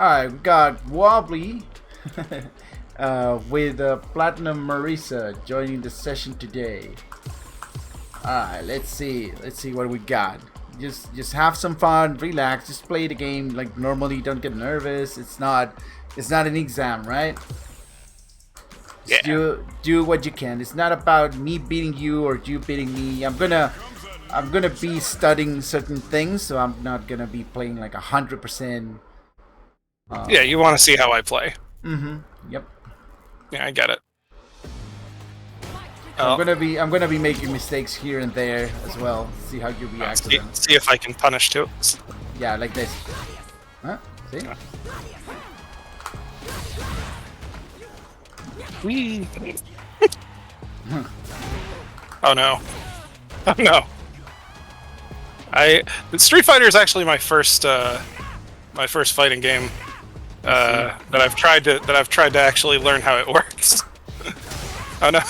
Alright, we got Wobbly with Platinum Marisa joining the session today. Alright, let's see what we got. Just have some fun, relax, just play the game like normally, don't get nervous. It's not an exam, right? Just do what you can. It's not about me beating you or you beating me. I'm gonna be studying certain things, so I'm not gonna be playing like 100%. Yeah, you want to see how I play. Yep. Yeah, I get it. I'm gonna be making mistakes here and there as well. See how you react to them. See if I can punish too. Yeah, like this. Huh? See? Whee! Oh no! Oh no! Street Fighter is actually my first fighting game that I've tried to actually learn how it works. Oh no!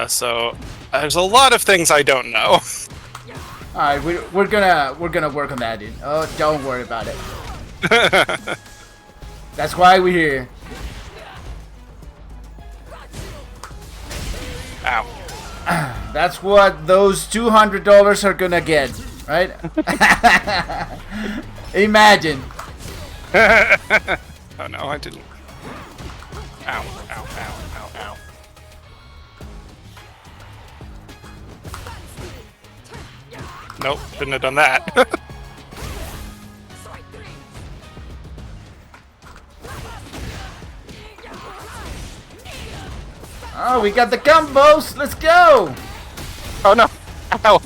So there's a lot of things I don't know. All right, we're gonna work on that, dude. Oh, don't worry about it. That's why we're here. Ow. That's what those $200 are gonna get, right? Imagine. Oh no, I didn't. Ow, ow, ow, ow, ow. Nope, shouldn't have done that. Oh, we got the combos. Let's go. Oh no. Ow.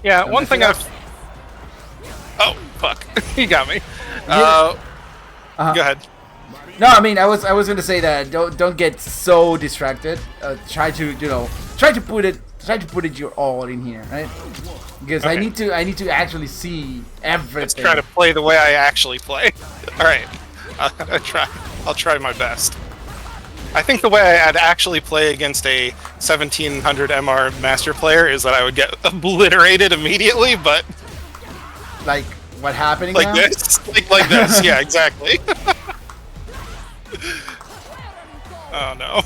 Yeah, one thing I've... Oh, fuck. He got me. Go ahead. No, I mean, I was gonna say that don't get so distracted. Try to put it your all in here, right? Because okay. I need to actually see everything. Let's try to play the way I actually play. All right, I'll try my best. I think the way I'd actually play against a 1700 MR master player is that I would get obliterated immediately, but like what happening like now? this, like this, yeah, exactly. Oh no.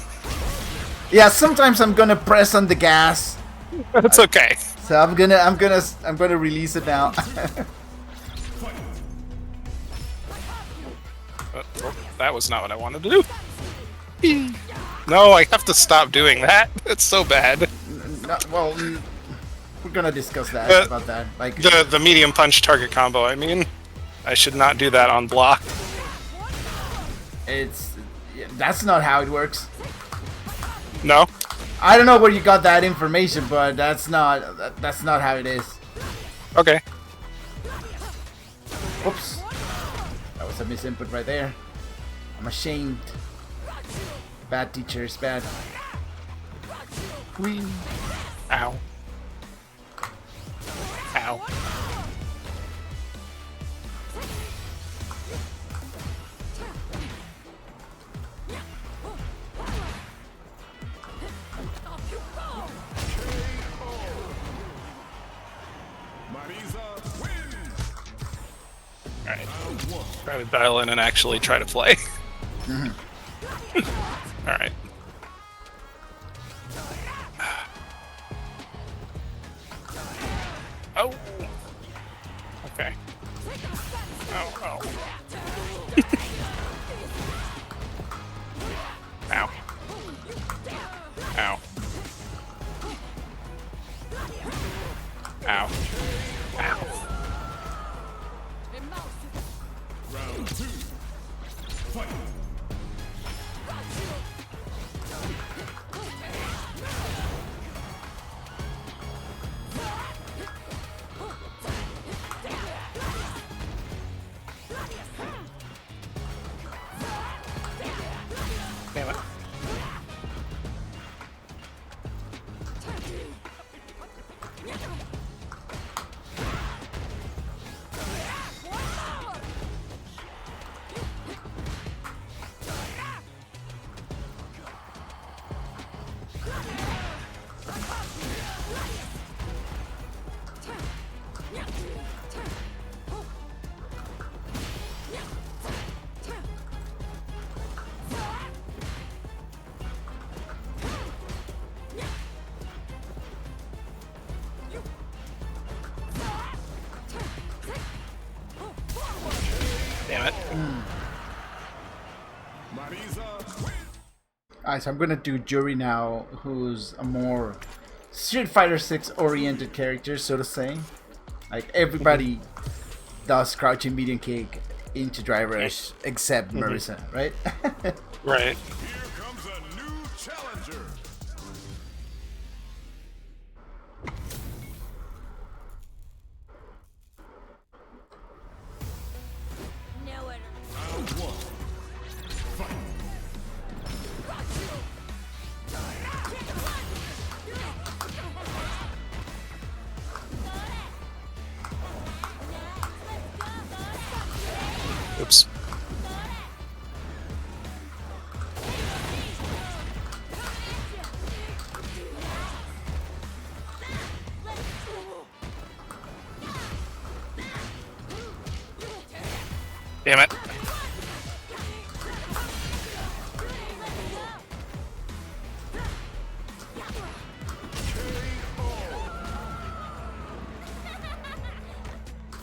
Yeah, sometimes I'm gonna press on the gas. That's okay. So I'm gonna release it now. That was not what I wanted to do. No, I have to stop doing that. It's so bad. No, well, we're gonna discuss that about that. Like the medium punch target combo. I mean, I should not do that on block. That's not how it works. No. I don't know where you got that information, but that's not how it is. Okay. Oops. That was a misinput right there. I'm ashamed. Bad teachers, bad. Whee. Ow. Ow. Alright. Try to dial in and actually try to play. Alright. Oh! Okay. Oh, oh. Ow. Ow. Ow. Ow. Round 2. Fight. Damn it. Damn it. Marisa. Alright, so I'm gonna do Jury now, who's a more Street Fighter 6 oriented character, so to say. Like everybody does crouching medium kick into dry rush except Marisa, right? Right. Here comes a new challenger. Round one. Fight. Oops. Damn it.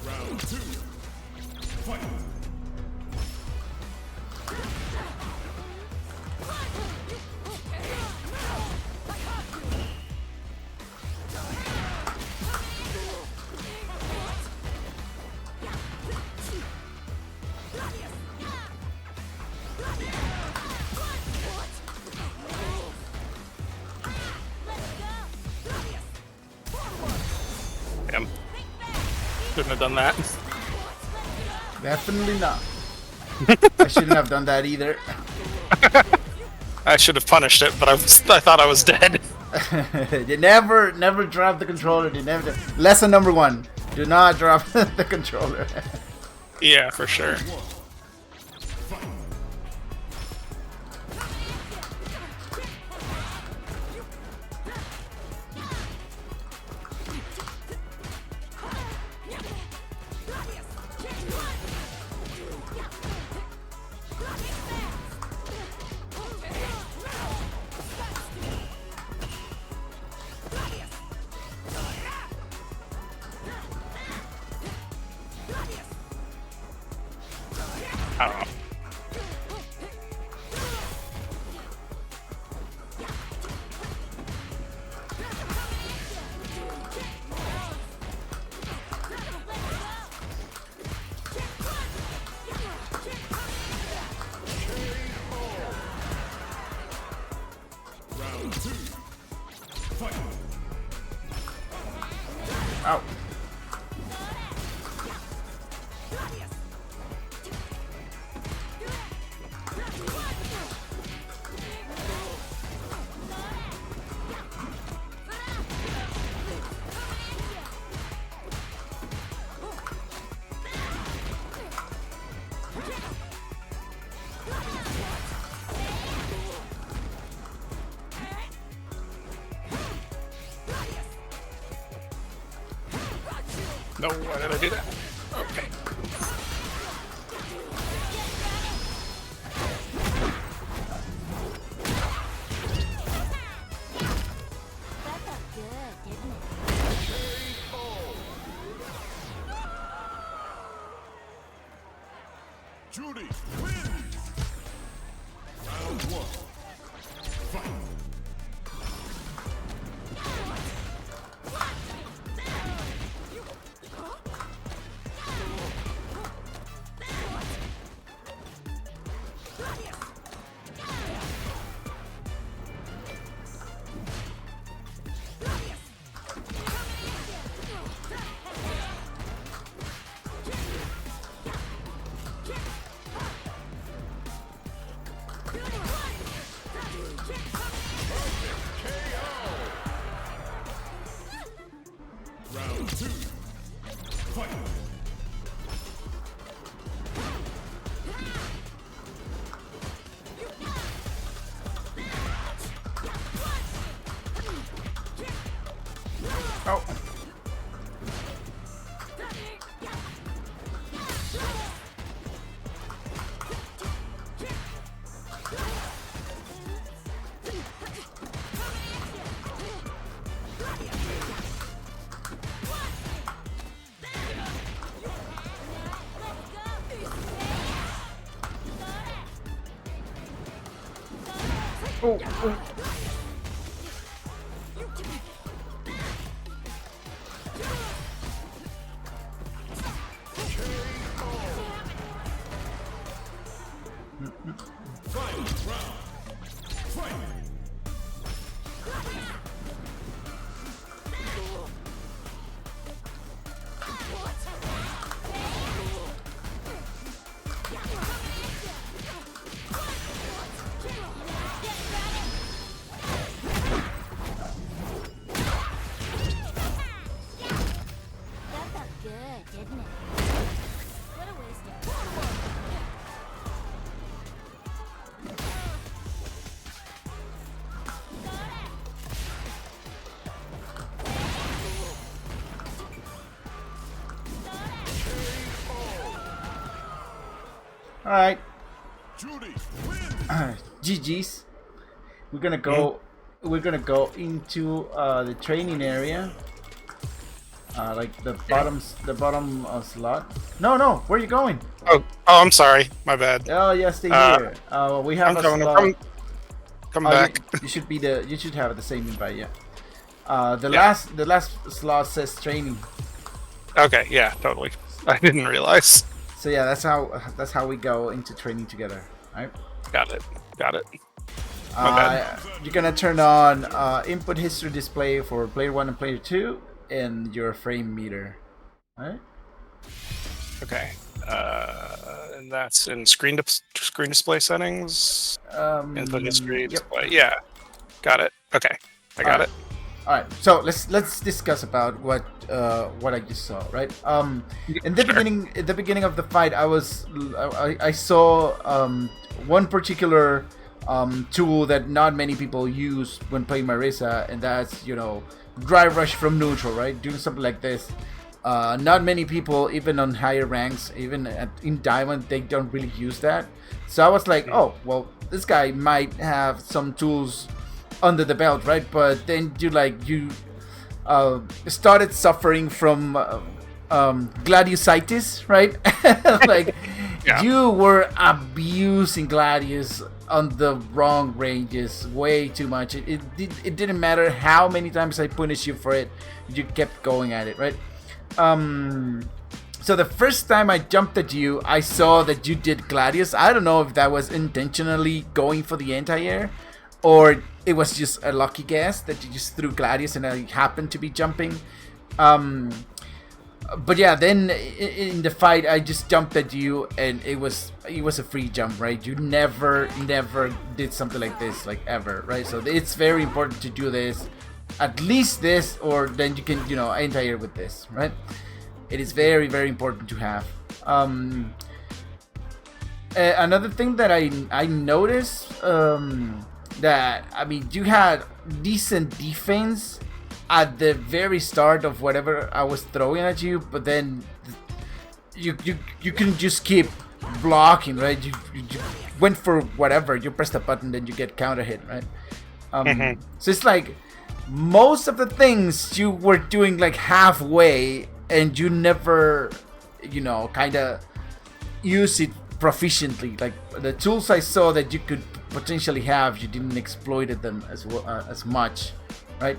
Round two. Fight. Damn. Shouldn't have done that. Definitely not. I shouldn't have done that either. I should have punished it, but I thought I was dead. You never drop the controller. You never. Lesson number 1: do not drop the controller. Yeah, for sure. Oh. Round two. Fight. Ow. No, why did I do that? Okay. Judy wins. Round one. Fight. Oh, oh. Final round. Fight. That felt good, didn't it? What a waste of All right. Judy win. GG's. We're gonna go. We're gonna go into the training area. Like the bottom slot. No. Where are you going? Oh, I'm sorry. My bad. Oh, yeah, stay here. We have I'm a coming. slot. Come Oh, back. you should be the. You should have the same invite. Yeah. The Yeah. last slot says training. Okay, yeah, totally. I didn't realize. So yeah, that's how we go into training together. Right. Got it. My bad. You're gonna turn on input history display for player 1 and player 2, and your frame meter. Right. Okay. And that's in screen display settings. Input history Yep. display. Yeah. Got it. Okay. I got it. All right, so let's discuss about what I just saw. Right. In the beginning of the fight, I saw one particular tool that not many people use when playing Marisa, and that's drive rush from neutral. Right, doing something like this. Not many people, even on higher ranks, even in Diamond, they don't really use that. So I was like, oh well, this guy might have some tools under the belt, right? But then you started suffering from gladiusitis, right? Like Yeah. you were abusing Gladius on the wrong ranges way too much. It didn't matter how many times I punished you for it, you kept going at it, right? So the first time I jumped at you, I saw that you did Gladius. I don't know if that was intentionally going for the anti-air, or it was just a lucky guess that you just threw Gladius and I happened to be jumping. But yeah, then in the fight, I just jumped at you, and it was a free jump, right? You never did something like this, like ever, right? So it's very important to do this, at least this, or then you can anti-air with this, right? It is very, very important to have. Another thing that I noticed, that you had decent defense at the very start of whatever I was throwing at you, but then you can just keep blocking, right? You went for whatever, you press the button, then you get counter hit, right? So it's like most of the things you were doing like halfway, and you never kind of use it proficiently. Like the tools I saw that you could potentially have, you didn't exploited them as much, right?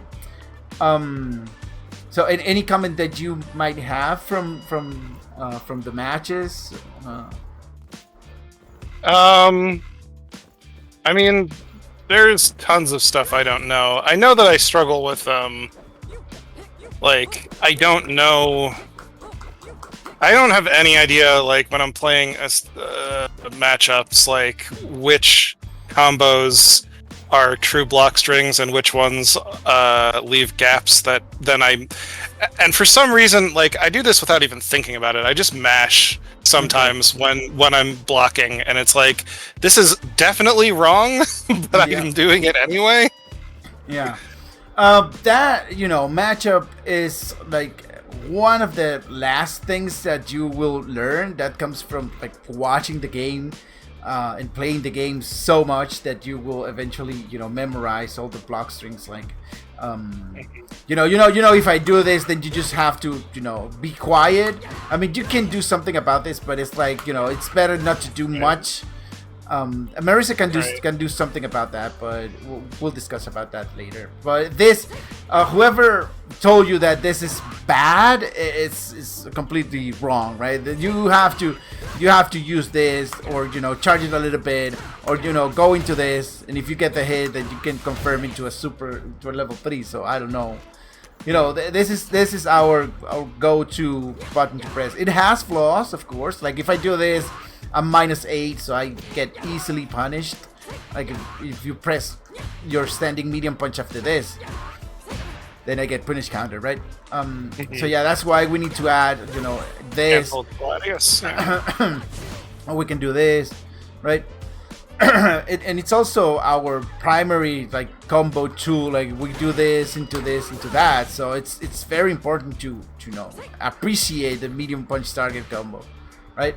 So any comment that you might have from the matches? I mean, there's tons of stuff I don't know. I know that I struggle with like I don't know. I don't have any idea, like when I'm playing matchups, like which combos are true block strings and which ones leave gaps that then and for some reason, like I do this without even thinking about it. I just mash sometimes when I'm blocking, and it's like, this is definitely wrong, but I'm doing it anyway. Yeah. That matchup is like one of the last things that you will learn. That comes from like watching the game and playing the game so much that you will eventually memorize all the block strings. Like if I do this, then you just have to be quiet. I mean, you can do something about this, but it's like it's better not to do much. Marisa Right. can do something about that, but we'll discuss about that later. But this, whoever told you that this is bad, it's completely wrong, right? That you have to use this, or charge it a little bit, or go into this, and if you get the hit, then you can confirm into a level 3. So I don't know. This is our go-to button to press. It has flaws, of course. Like if I do this, I'm -8, so I get easily punished. Like if you press your standing medium punch after this, then I get punish counter, right? So yeah, that's why we need to add, this. Cancel Gladius. Yeah. Or we can do this, right? And it's also our primary like combo tool. Like we do this into that. So it's very important to appreciate the medium punch target combo, right?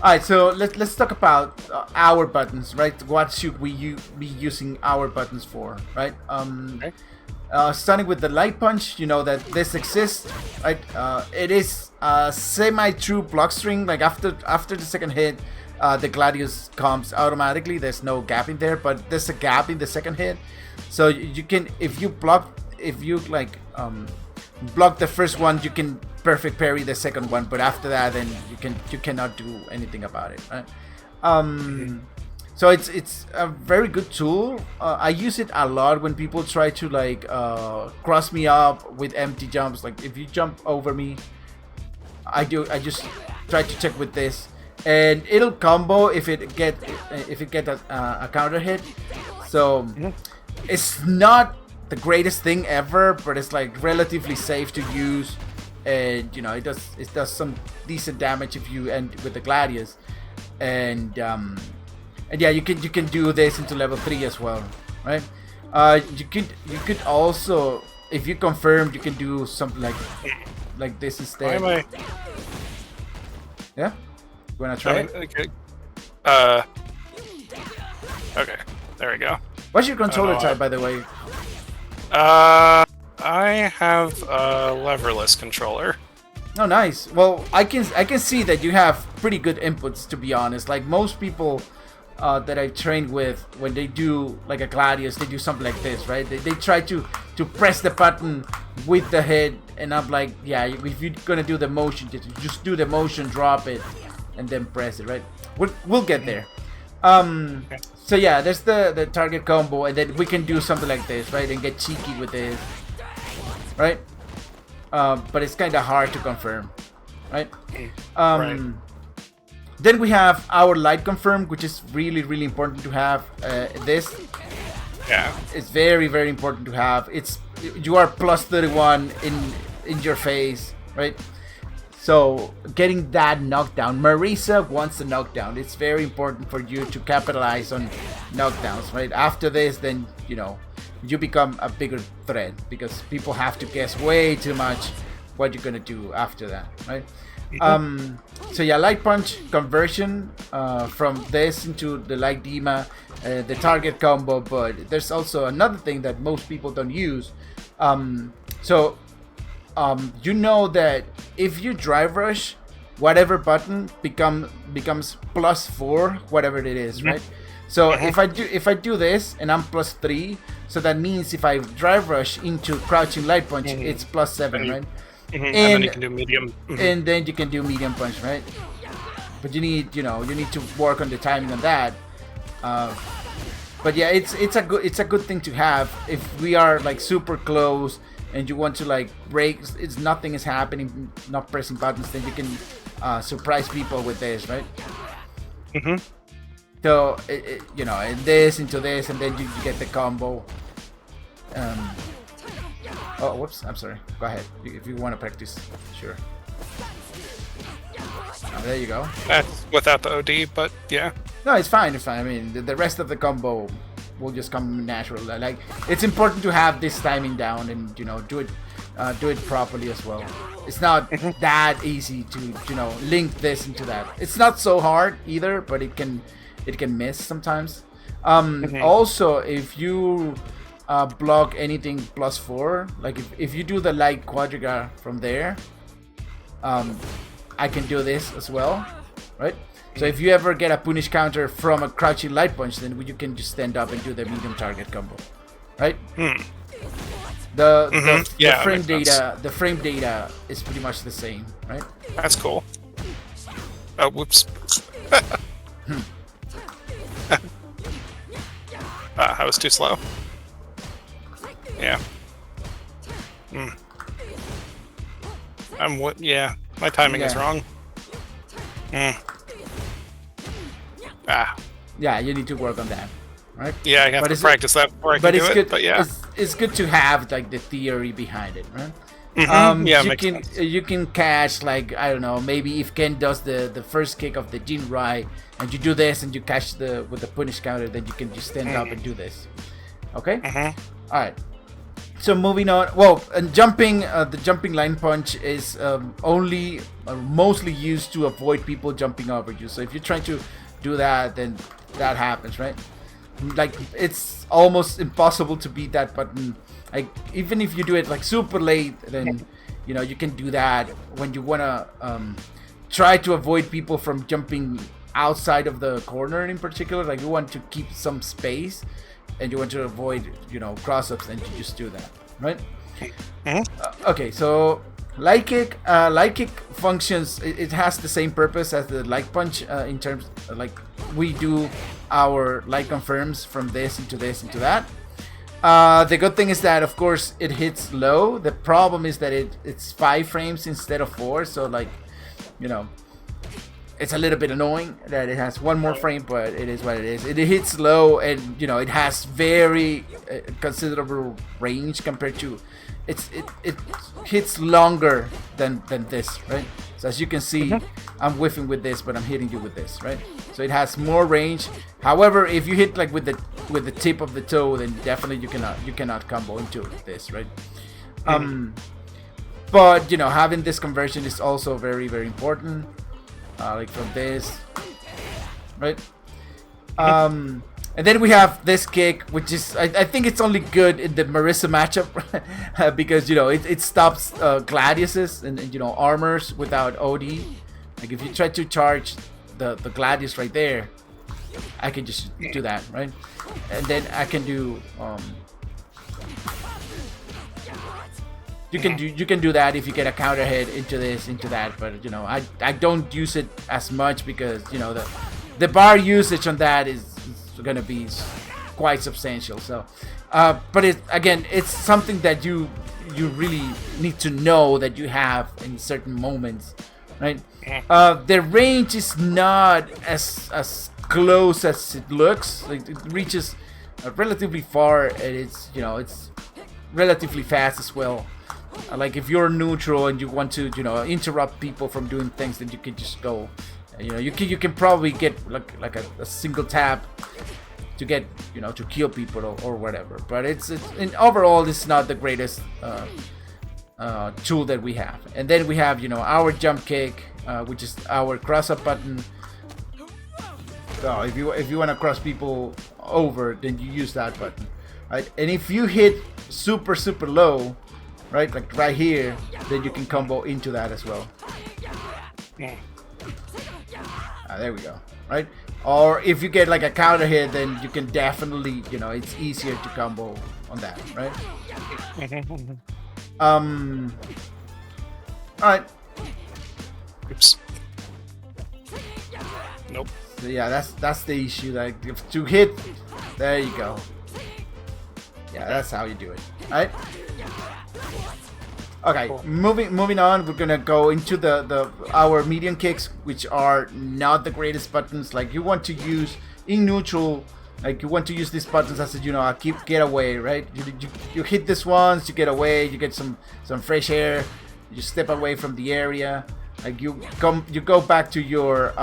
Alright, so let's talk about our buttons, right? What should we be using our buttons for, right? Starting with the light punch, you know that this exists, right? It is a semi-true block string. Like after the second hit, the Gladius comes automatically. There's no gap in there, but there's a gap in the second hit. So you can, if you block the first one, you can perfect parry the second one. But after that, then you cannot do anything about it, right? So it's a very good tool. I use it a lot when people try to cross me up with empty jumps. Like if you jump over me, I just try to check with this, and it'll combo if it get a counter hit. So it's not the greatest thing ever, but it's like relatively safe to use, and it does some decent damage if you end with the Gladius, and yeah, you can do this into level 3 as well, right? You could also, if you confirmed, you can do something like this instead. Why am Yeah, you wanna try it? Okay. Okay, there we go. What's your controller type, by the way? I have a leverless controller. Oh, nice. Well, I can see that you have pretty good inputs, to be honest. Like most people that I've trained with, when they do like a Gladius, they do something like this, right? They try to press the button with the head, and I'm like, yeah, if you're gonna do the motion, just do the motion, drop it, and then press it, right? We'll get there. So yeah, there's the target combo, and then we can do something like this, right? And get cheeky with this, right? But it's kind of hard to confirm, right? Right. Then we have our light confirm, which is really, really important to have. This, Yeah. it's very, very important to have. You are plus 31 in your face, right? So getting that knockdown, Marisa wants the knockdown. It's very important for you to capitalize on knockdowns, right? After this, then you become a bigger threat, because people have to guess way too much what you're gonna do after that, right? So yeah, light punch conversion from this into the light Dima, the target combo. But there's also another thing that most people don't use. You know that if you drive rush, whatever button becomes +4, whatever it is, right? So if I do this and I'm +3, so that means if I drive rush into crouching light punch, it's +7, right? And then you can do medium. And then you can do medium punch, right? But you need to work on the timing on that. But yeah, it's a good thing to have if we are like super close and you want to like break. Nothing is happening, not pressing buttons. Then you can surprise people with this, right? So and this into this, and then you get the combo. Oh, whoops! I'm sorry. Go ahead if you want to practice. Sure. There you go. That's without the OD, but yeah. No, it's fine. It's fine. I mean, the rest of the combo will just come natural. Like, it's important to have this timing down and do it properly as well. It's not that easy to link this into that. It's not so hard either, but it can miss sometimes. Also, if you block anything +4, like if you do the light quadriga from there, I can do this as well, right? So if you ever get a punish counter from a crouching light punch, then you can just stand up and do the medium target combo, right? The Yeah, frame that makes data, the frame data is pretty much the same, right? That's cool. Oh, whoops. I was too slow. Yeah. Yeah, my timing is Yeah. wrong. Ah. Yeah, you need to work on that, right? Yeah, I have to practice that before I can do it. But yeah. It's good to have like the theory behind it, right? Yeah, you makes can sense. you can catch like I don't know, maybe if Ken does the first kick of the Jinrai and you do this and you catch with the punish counter, then you can just stand up and do this. Okay. All right. So moving on. Well, and jumping, the jumping line punch is only mostly used to avoid people jumping over you. So if you're trying to do that, then that happens, right? Like it's almost impossible to beat that button. Like even if you do it like super late, then you can do that when you wanna try to avoid people from jumping outside of the corner in particular. Like you want to keep some space and you want to avoid cross-ups, and you just do that, right? Okay, so light kick functions. It has the same purpose as the light punch in terms like we do our light confirms from this into this into that. The good thing is that of course it hits low. The problem is that it's 5 frames instead of 4, so like it's a little bit annoying that it has 1 more frame, but it is what it is. It hits low, and it has very considerable range compared to it hits longer than this, right? So as you can see, I'm whiffing with this, but I'm hitting you with this, right? So it has more range. However, if you hit like with the tip of the toe, then definitely you cannot combo into this, right? But having this conversion is also very, very important. Like from this, right? And then we have this kick, which is I think it's only good in the Marisa matchup because it stops Gladiuses and armors without OD. Like if you try to charge the Gladius right there, I can just do that, right? And then I can do you can do that if you get a counter hit into this, into that, but I don't use it as much because the bar usage on that is gonna be quite substantial. So but it's something that you really need to know that you have in certain moments, right? The range is not as close as it looks. Like it reaches relatively far, and it's relatively fast as well. Like if you're neutral and you want to interrupt people from doing things, then you can just go. You can probably get like a single tap to get to kill people or whatever. But it's in overall it's not the greatest tool that we have. And then we have our jump kick, which is our cross up button. So if you want to cross people over, then you use that button, right? And if you hit super low, right, like right here, then you can combo into that as well. There we go, right? Or if you get like a counter hit, then you can definitely, it's easier to combo on that, right? Alright. Oops. Nope. So yeah, that's the issue. Like if to hit, there you go. Yeah, that's how you do it. Alright. Okay, cool. Moving on, we're gonna go into our medium kicks, which are not the greatest buttons. Like you want to use in neutral, like you want to use these buttons as a get away, right? You hit this once, you get away, you get some fresh air, you step away from the area, like you go back to your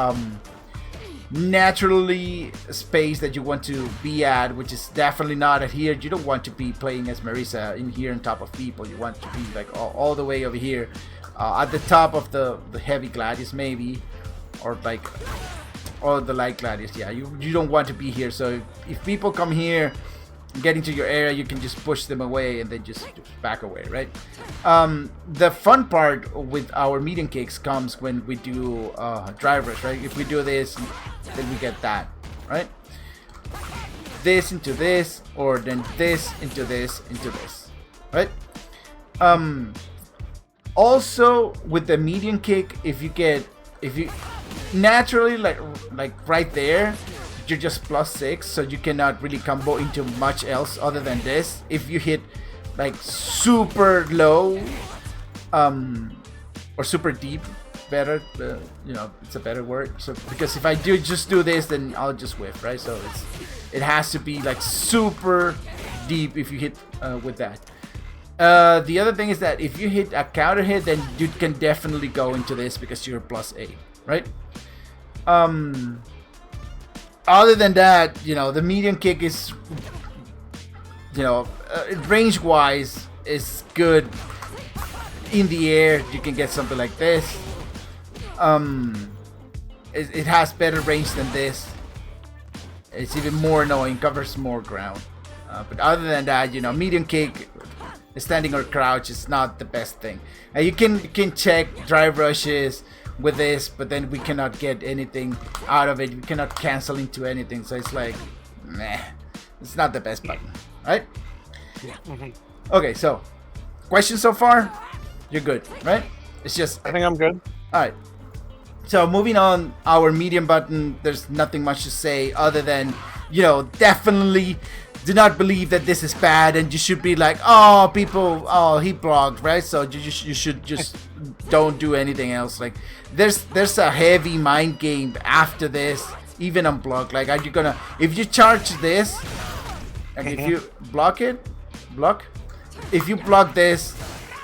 naturally space that you want to be at, which is definitely not at here. You don't want to be playing as Marisa in here on top of people. You want to be like all the way over here at the top of the heavy Gladius maybe, or the light Gladius. Yeah, you don't want to be here. So if people come here get into your area, you can just push them away and then just back away, right? The fun part with our medium kicks comes when we do drive rush, right? If we do this, then we get that, right? This into this, or then this into this into this, right? Also with the medium kick, if you naturally like right there, you're just +6, so you cannot really combo into much else other than this. If you hit like super low, or super deep, better, you know, it's a better word. So because if I just do this, then I'll just whiff, right? So it has to be like super deep if you hit with that. The other thing is that if you hit a counter hit, then you can definitely go into this because you're +8, right? Other than that, you know, the medium kick is, you know, range-wise is good. In the air, you can get something like this. It has better range than this. It's even more annoying, covers more ground. But other than that, you know, medium kick, standing or crouch is not the best thing. You can check drive rushes with this, but then we cannot get anything out of it. We cannot cancel into anything, so it's like, meh, it's not the best button, right? Okay, so questions so far? You're good, right? It's just, I think I'm good. all right. So moving on, our medium button, there's nothing much to say other than, you know, definitely do not believe that this is bad, and you should be like, oh, people, oh, he blocked, right? So you should just don't do anything else. Like there's a heavy mind game after this, even on block. Like, are you gonna, if you charge this, and if you block, if you block this,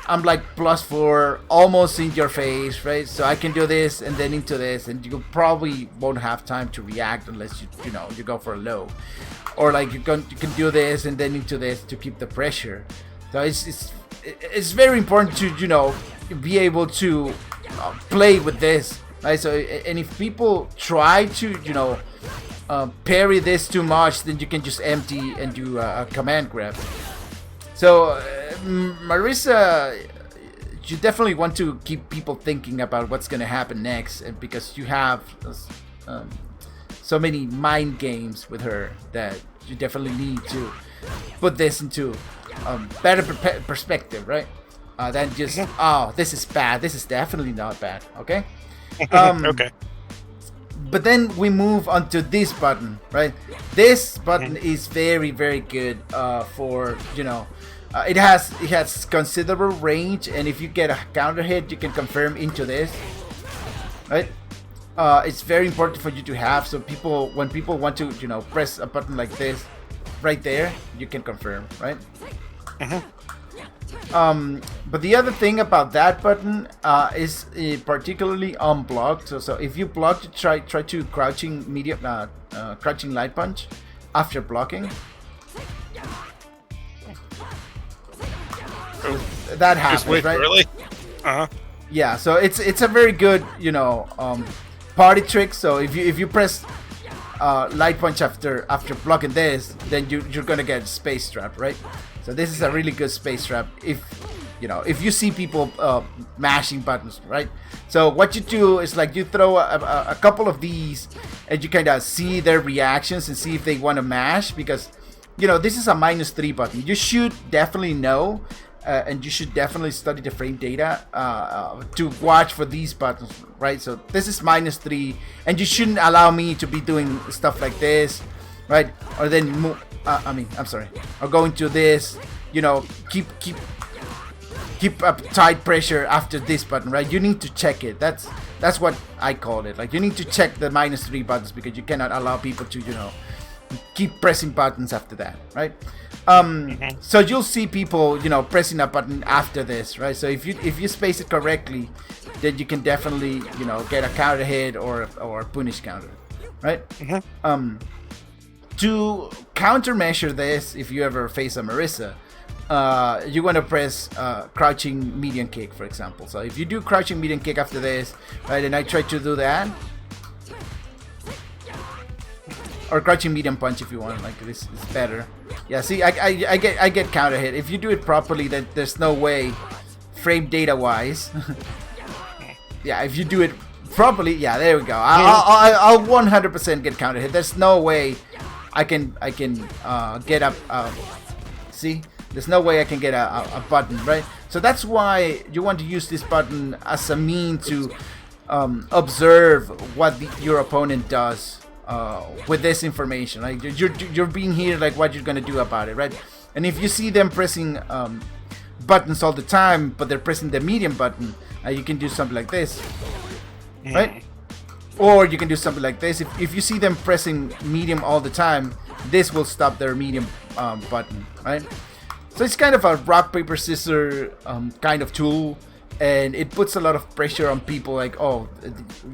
I'm like +4, almost in your face, right? So I can do this and then into this, and you probably won't have time to react unless you know, you go for a low, or like you can do this and then into this to keep the pressure. So it's very important to, you know, be able to play with this, right? So, and if people try to, you know, parry this too much, then you can just empty and do a command grab. So, Marisa, you definitely want to keep people thinking about what's going to happen next, and because you have so many mind games with her that you definitely need to put this into better perspective, right? Than just, oh, this is bad. This is definitely not bad, okay? Okay. But then we move on to this button, right? This button is very, very good for, you know, it has considerable range, and if you get a counter hit, you can confirm into this, right? It's very important for you to have, so when people want to, you know, press a button like this, right there, you can confirm, right? But the other thing about that button is particularly unblocked. So if you block, try to crouching medium, crouching light punch after blocking. That happens, Just wait, right? really? Yeah, so it's a very good, you know, party trick. So if you press light punch after blocking this, then you're gonna get space trap, right? So this is a really good space trap if you see people mashing buttons, right? So what you do is like you throw a couple of these, and you kind of see their reactions and see if they want to mash, because you know this is a -3 button. You should definitely know. And you should definitely study the frame data to watch for these buttons, right? So this is -3, and you shouldn't allow me to be doing stuff like this, right? Or then move. I'm sorry. Or going to this, you know, keep up tight pressure after this button, right? You need to check it. That's what I call it. Like you need to check the -3 buttons, because you cannot allow people to, you know, keep pressing buttons after that, right? So you'll see people, you know, pressing a button after this, right? So if you space it correctly, then you can definitely, you know, get a counter hit or a punish counter, right? To countermeasure this, if you ever face a Marisa, you want to press crouching medium kick, for example. So if you do crouching medium kick after this, right, and I try to do that, or crouching medium punch if you want. Like this is better. Yeah, see, I get counter hit. If you do it properly, then there's no way, frame data wise. Yeah, if you do it properly, yeah, there we go. I'll 100% get counter hit. There's no way I can get up. See, there's no way I can get a button, right? So that's why you want to use this button as a mean to observe what your opponent does with this information. Like you're being here, like what you're gonna do about it, right? And if you see them pressing buttons all the time, but they're pressing the medium button, you can do something like this, right? Or you can do something like this. If you see them pressing medium all the time, this will stop their medium button, right? So it's kind of a rock, paper, scissors kind of tool, and it puts a lot of pressure on people. Like, oh,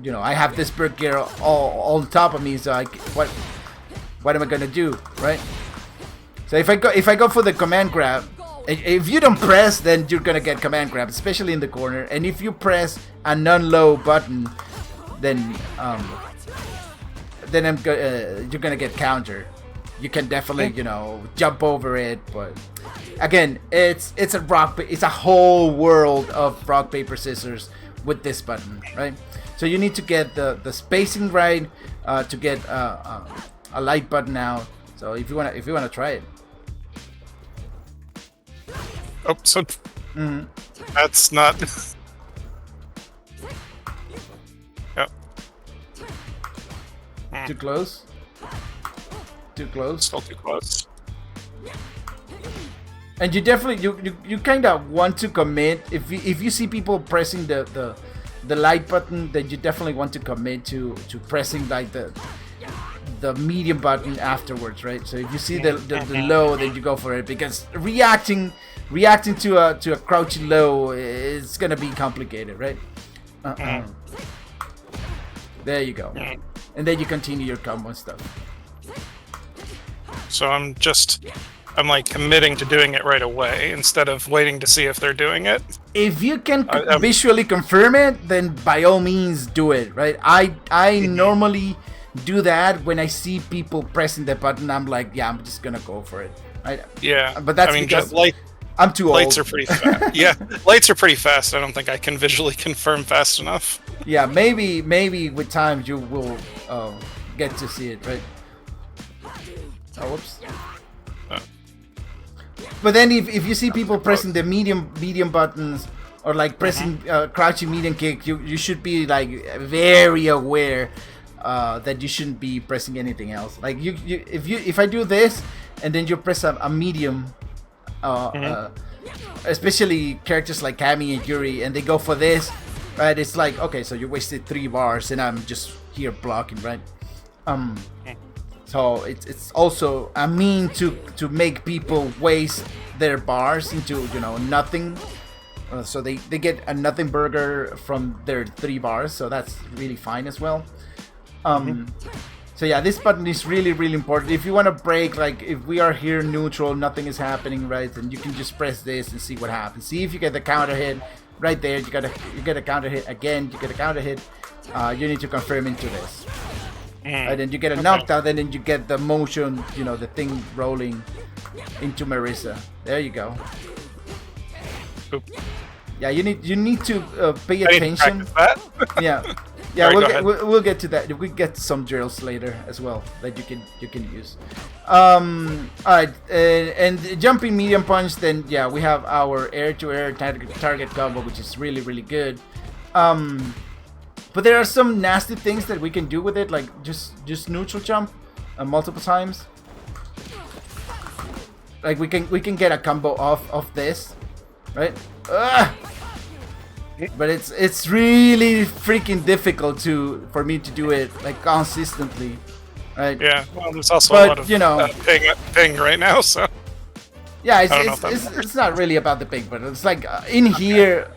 you know, I have this bird gear all on top of me, so what am I gonna do, right? So if I go for the command grab, if you don't press, then you're gonna get command grab, especially in the corner. And if you press a non-low button, then you're gonna get counter. You can definitely, you know, jump over it, but again, it's a whole world of rock, paper, scissors with this button, right? So you need to get the spacing right to get a light button out. So if you wanna try it. Oh, so that's not. Yep. Too close. Too close. Still too close. And you definitely you kind of want to commit if you see people pressing the light button, then you definitely want to commit to pressing like the medium button afterwards, right? So if you see the low, then you go for it, because reacting to a crouching low is gonna be complicated, right? There you go, and then you continue your combo and stuff. So I'm like committing to doing it right away instead of waiting to see if they're doing it. If you can visually confirm it, then by all means do it, right? I normally do that when I see people pressing the button. I'm like, yeah, I'm just gonna go for it, right? Yeah, but that's because I'm too old. Lights are pretty fast. Yeah, lights are pretty fast. I don't think I can visually confirm fast enough. Yeah, maybe with time you will get to see it, right? Oh, whoops. But then if you see people pressing the medium buttons, or like pressing crouching medium kick, you should be like very aware that you shouldn't be pressing anything else. Like if I do this and then you press a medium, especially characters like Cammy and Yuri, and they go for this, right? It's like, okay, so you wasted 3 bars and I'm just here blocking, right? So it's also a mean to make people waste their bars into, you know, nothing. So they get a nothing burger from their 3 bars, so that's really fine as well. So yeah, this button is really, really important. If you want to break, like if we are here neutral, nothing is happening, right? Then you can just press this and see what happens. See if you get the counter hit right there. You get a counter hit again. You get a counter hit. You need to confirm into this. And then you get a knockdown, and then you get the motion, you know, the thing rolling into Marisa. There you go. Oop. Yeah, you need to pay attention. Yeah, Right, we'll get to that. We get some drills later as well that you can use. All right, and jumping medium punch. Then yeah, we have our air-to-air target combo, which is really, really good. But there are some nasty things that we can do with it, like just neutral jump multiple times. Like we can get a combo off of this, right? But it's really freaking difficult for me to do it like consistently, right? Yeah. Well, there's also a lot of, you know, ping right now, so. Yeah, it's not really about the ping, but it's like in here,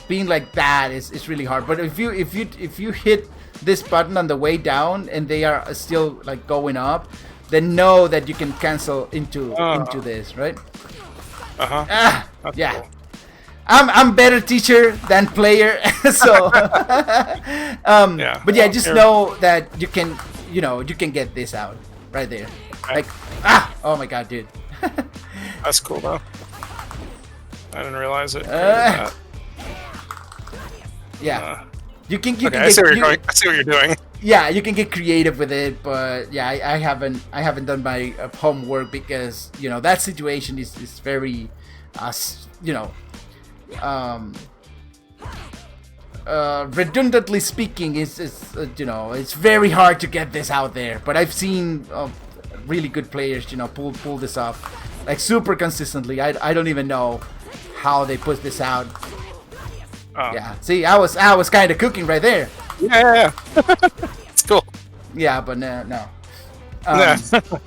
being like that is really hard. But if you hit this button on the way down and they are still like going up, then know that you can cancel into this, right? Yeah. Cool. I'm better teacher than player, so. Yeah. But yeah, just know that you you know, you can get this out right there. Okay. Like, oh my god, dude. That's cool though. I didn't realize it. Yeah. You can Okay, I see where you're going. I see what you're doing. Yeah, you can get creative with it, but yeah, I haven't done my homework because, you know, that situation is very, you know, redundantly speaking, is you know, it's very hard to get this out there. But I've seen really good players, you know, pull this off like super consistently. I don't even know how they put this out. Yeah, see, I was kind of cooking right there. Yeah, it's cool. Yeah, but no.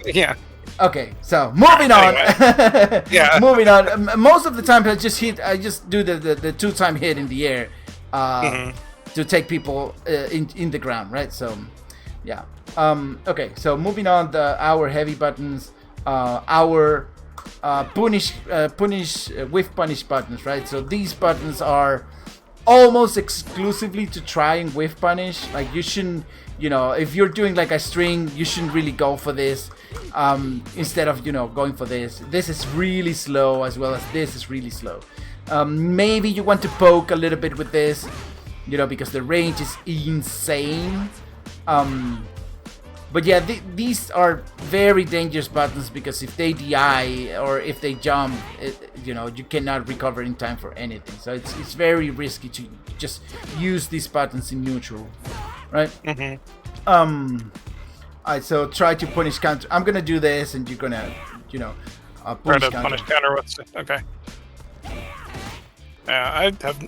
Yeah. Okay, so moving on. Anyway. Yeah. Moving on. Most of the time, I just do the 2-time hit in the air to take people in the ground, right? So, yeah. Okay, so moving on, our heavy buttons, our punish whiff punish buttons, right? So these buttons are almost exclusively to try and whiff punish. Like, you shouldn't, you know, if you're doing like a string, you shouldn't really go for this. Instead of, you know, going for this is really slow, as well as this is really slow. Maybe you want to poke a little bit with this, you know, because the range is insane. But yeah, these are very dangerous buttons, because if they DI or if they jump, you know, you cannot recover in time for anything. So it's very risky to just use these buttons in neutral, right? Alright, so try to punish counter. I'm gonna do this, and you're gonna, you know, punish counter. Punish counter with. Okay. Yeah, I have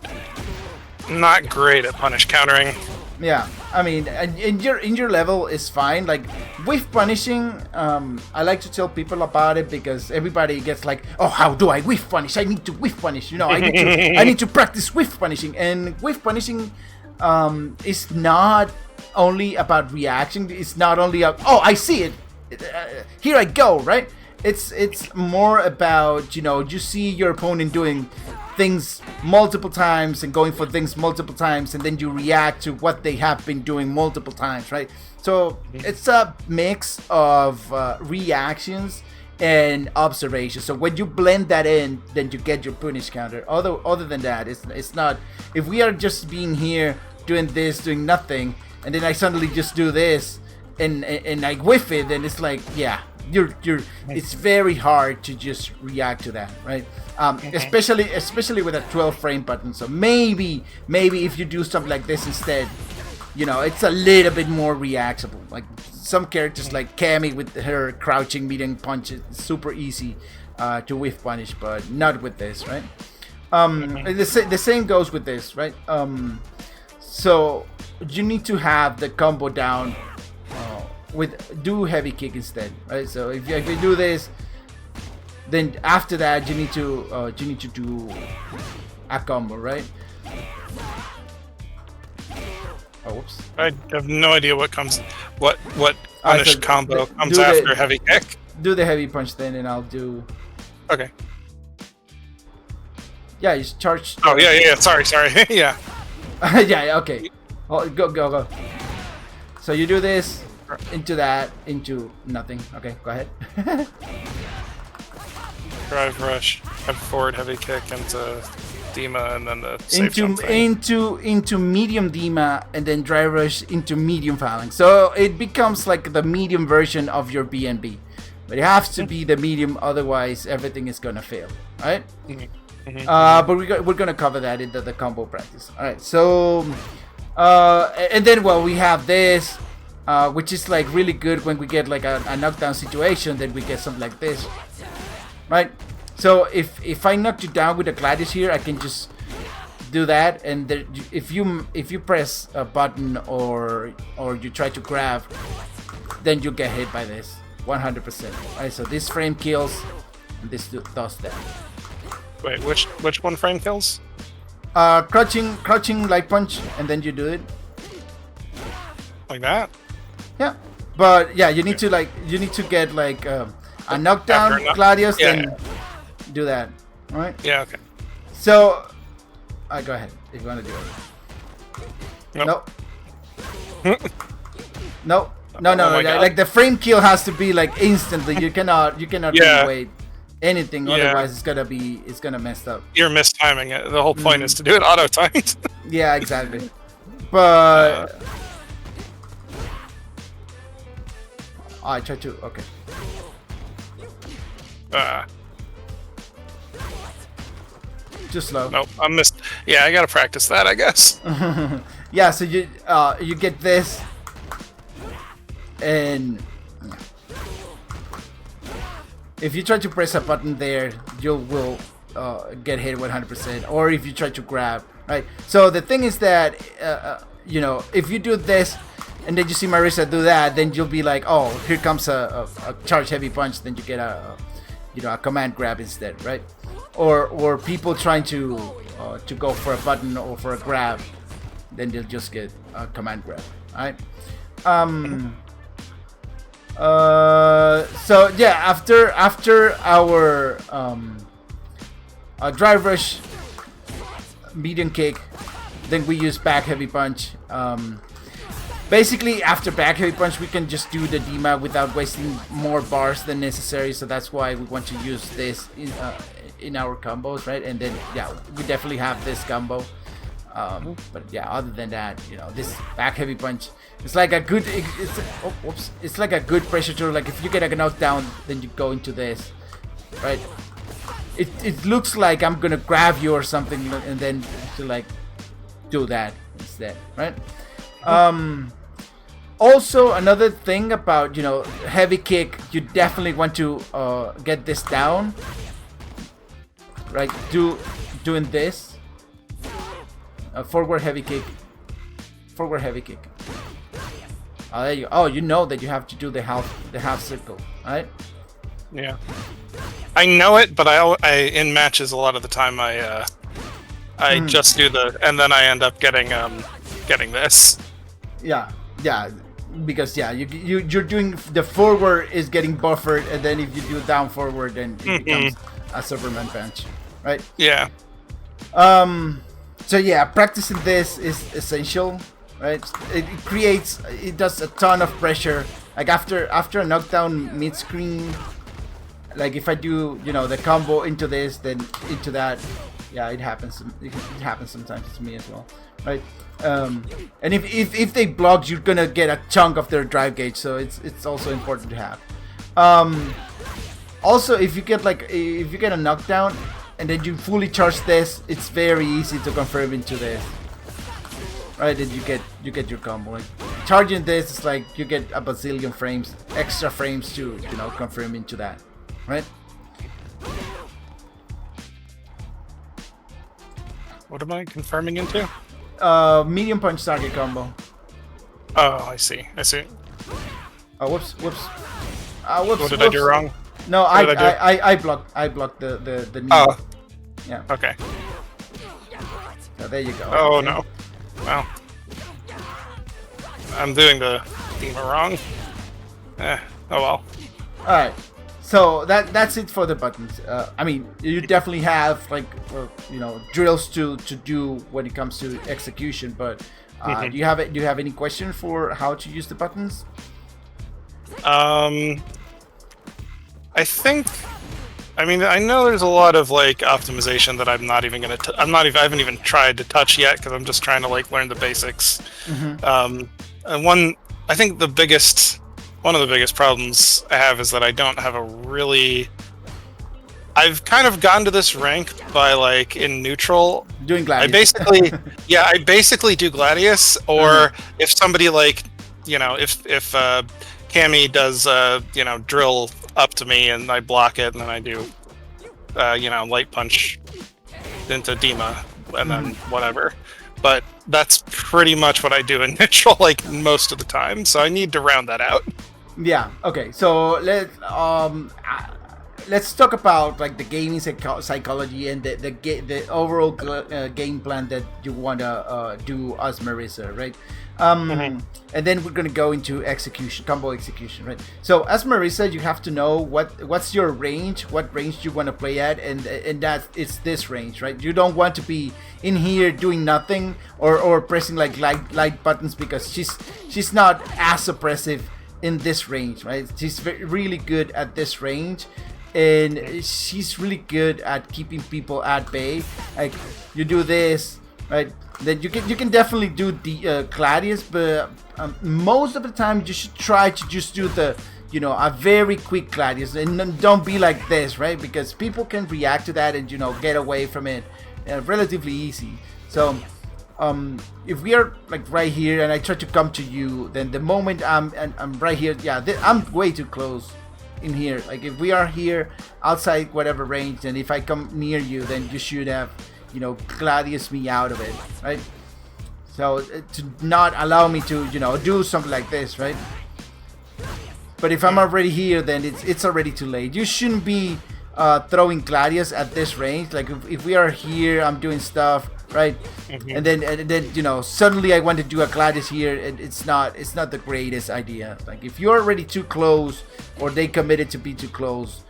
not great at punish countering. Yeah, I mean, in your level is fine. Like, whiff punishing, I like to tell people about it, because everybody gets like, oh, how do I whiff punish? I need to whiff punish. You know, I need to practice whiff punishing. And whiff punishing is not only about reaction. It's not only oh, I see it, here I go, right? It's more about, you know, you see your opponent doing things multiple times and going for things multiple times, and then you react to what they have been doing multiple times, right? So it's a mix of reactions and observation. So when you blend that in, then you get your punish counter. Other than that, it's not. If we are just being here doing this, doing nothing, and then I suddenly just do this and I whiff it, then it's like, yeah, it's very hard to just react to that, right? Especially with a 12 frame button. So maybe if you do something like this instead, you know, it's a little bit more reactable. Like some characters like Cammy with her crouching medium punch, it's super easy to whiff punish, but not with this, right? The same goes with this, right? So you need to have the combo down with do heavy kick instead, right? So if you do this, then after that you need to do a combo, right? Oh, whoops! I have no idea what punish combo comes after heavy kick. Do the heavy punch then, and I'll do. Okay. Yeah, you just charge. Oh yeah. Sorry. Yeah. Yeah. Okay. Oh, go. So you do this into that, into nothing. Okay, go ahead. Drive rush, head forward, heavy kick into Dima, and then the safe into medium Dima, and then drive rush into medium phalanx. So it becomes like the medium version of your BNB, but it has to be the medium, otherwise everything is gonna fail, right? But we're gonna cover that in the combo practice. All right, so and then we have this. Which is like really good when we get like a knockdown situation. Then we get something like this, right? So if I knock you down with a Gladius here, I can just do that, and if you press a button or you try to grab, then you get hit by this 100%. Right? So this frame kills, and this does that. Wait, which one frame kills? Crouching light punch, and then you do it like that. Yeah, but yeah, you need to get like a knockdown Gladius, and do that. All right. Yeah. Okay. So, go ahead if you want to do it. Nope. Nope. No, Oh my God. like the frame kill has to be like instantly. You cannot Yeah. really wait anything, Yeah. otherwise it's gonna mess up. You're mistiming it. The whole point is to do it auto-timed. Yeah, exactly. But I tried to. Okay. Too slow. Nope, I missed. Yeah, I gotta practice that, I guess. Yeah, so you get this, and if you try to press a button there, you will get hit 100%. Or if you try to grab, right? So the thing is that you know, if you do this, and then you see Marisa do that, then you'll be like, oh, here comes a charge heavy punch. Then you get a command grab instead, right? Or people trying to go for a button or for a grab, then they'll just get a command grab. Alright. So yeah, after our drive rush, medium kick, then we use back heavy punch. Basically, after back heavy punch, we can just do the Dima without wasting more bars than necessary. So that's why we want to use this in our combos, right? And then yeah, we definitely have this combo. But yeah, other than that, you know, this back heavy punch, it's like a good, it's like a good pressure tool. Like if you get a knockdown, then you go into this, right? It looks like I'm gonna grab you or something, and then to like do that instead, right? Also, another thing about, you know, heavy kick, you definitely want to get this down, right? Doing this forward heavy kick. Oh, there you. Oh, you know that you have to do the half circle, right? Yeah, I know it, but I in matches a lot of the time I just do and then I end up getting this. Yeah, because yeah, you're doing the forward is getting buffered, and then if you do down forward, then it becomes a Superman punch, right? Yeah. So yeah, practicing this is essential, right? It does a ton of pressure. Like after a knockdown mid screen, like if I do, you know, the combo into this, then into that, yeah, it happens. It happens sometimes to me as well, right? And if they block, you're gonna get a chunk of their drive gauge, so it's also important to have. Also, if you get a knockdown and then you fully charge this, it's very easy to confirm into this, right? And you get your combo. Like charging this is like you get a bazillion frames, extra frames to, you know, confirm into that, right? What am I confirming into? Medium punch target combo. Oh, I see. Oh, whoops. What did I do wrong? No, What did I blocked the knee. Oh. Yeah. Okay. So there you go. Oh okay. no. Well, I'm doing the Dima wrong. Oh well. All right. So that's it for the buttons. I mean, you definitely have like you know, drills to do when it comes to execution. But do you have any question for how to use the buttons? I mean, I know there's a lot of like optimization that I'm not even gonna. I haven't even tried to touch yet because I'm just trying to like learn the basics. And I think one of the biggest problems I have is that I don't have a really. I've kind of gotten to this rank by like in neutral. Doing Gladius. I basically do Gladius, or if somebody like, you know, if Cammy does you know, drill up to me and I block it, and then I do you know, light punch into Dima and then whatever. But that's pretty much what I do in neutral like most of the time, so I need to round that out. Yeah. Okay. So let's talk about like the gaming psychology and the overall game plan that you want to do as Marisa, right? And then we're gonna go into combo execution, right? So as Marisa, you have to know what's your range, what range you want to play at, and that it's this range, right? You don't want to be in here doing nothing or pressing like light buttons, because she's not as oppressive in this range, right? She's really good at this range, and she's really good at keeping people at bay. Like you do this, right? Then you can definitely do the Gladius, but most of the time you should try to just do the a very quick Gladius, and don't be like this, right? Because people can react to that and get away from it relatively easy. So if we are like right here and I try to come to you, then the moment I'm right here, I'm way too close in here. Like if we are here outside whatever range, and if I come near you, then you should have Gladius me out of it, right? So to not allow me to do something like this, right? But if I'm already here, then it's already too late. You shouldn't be throwing Gladius at this range. Like if we are here, I'm doing stuff, right? And then suddenly I want to do a Gladius here, and it's not the greatest idea. Like if you're already too close, or they committed to be too close,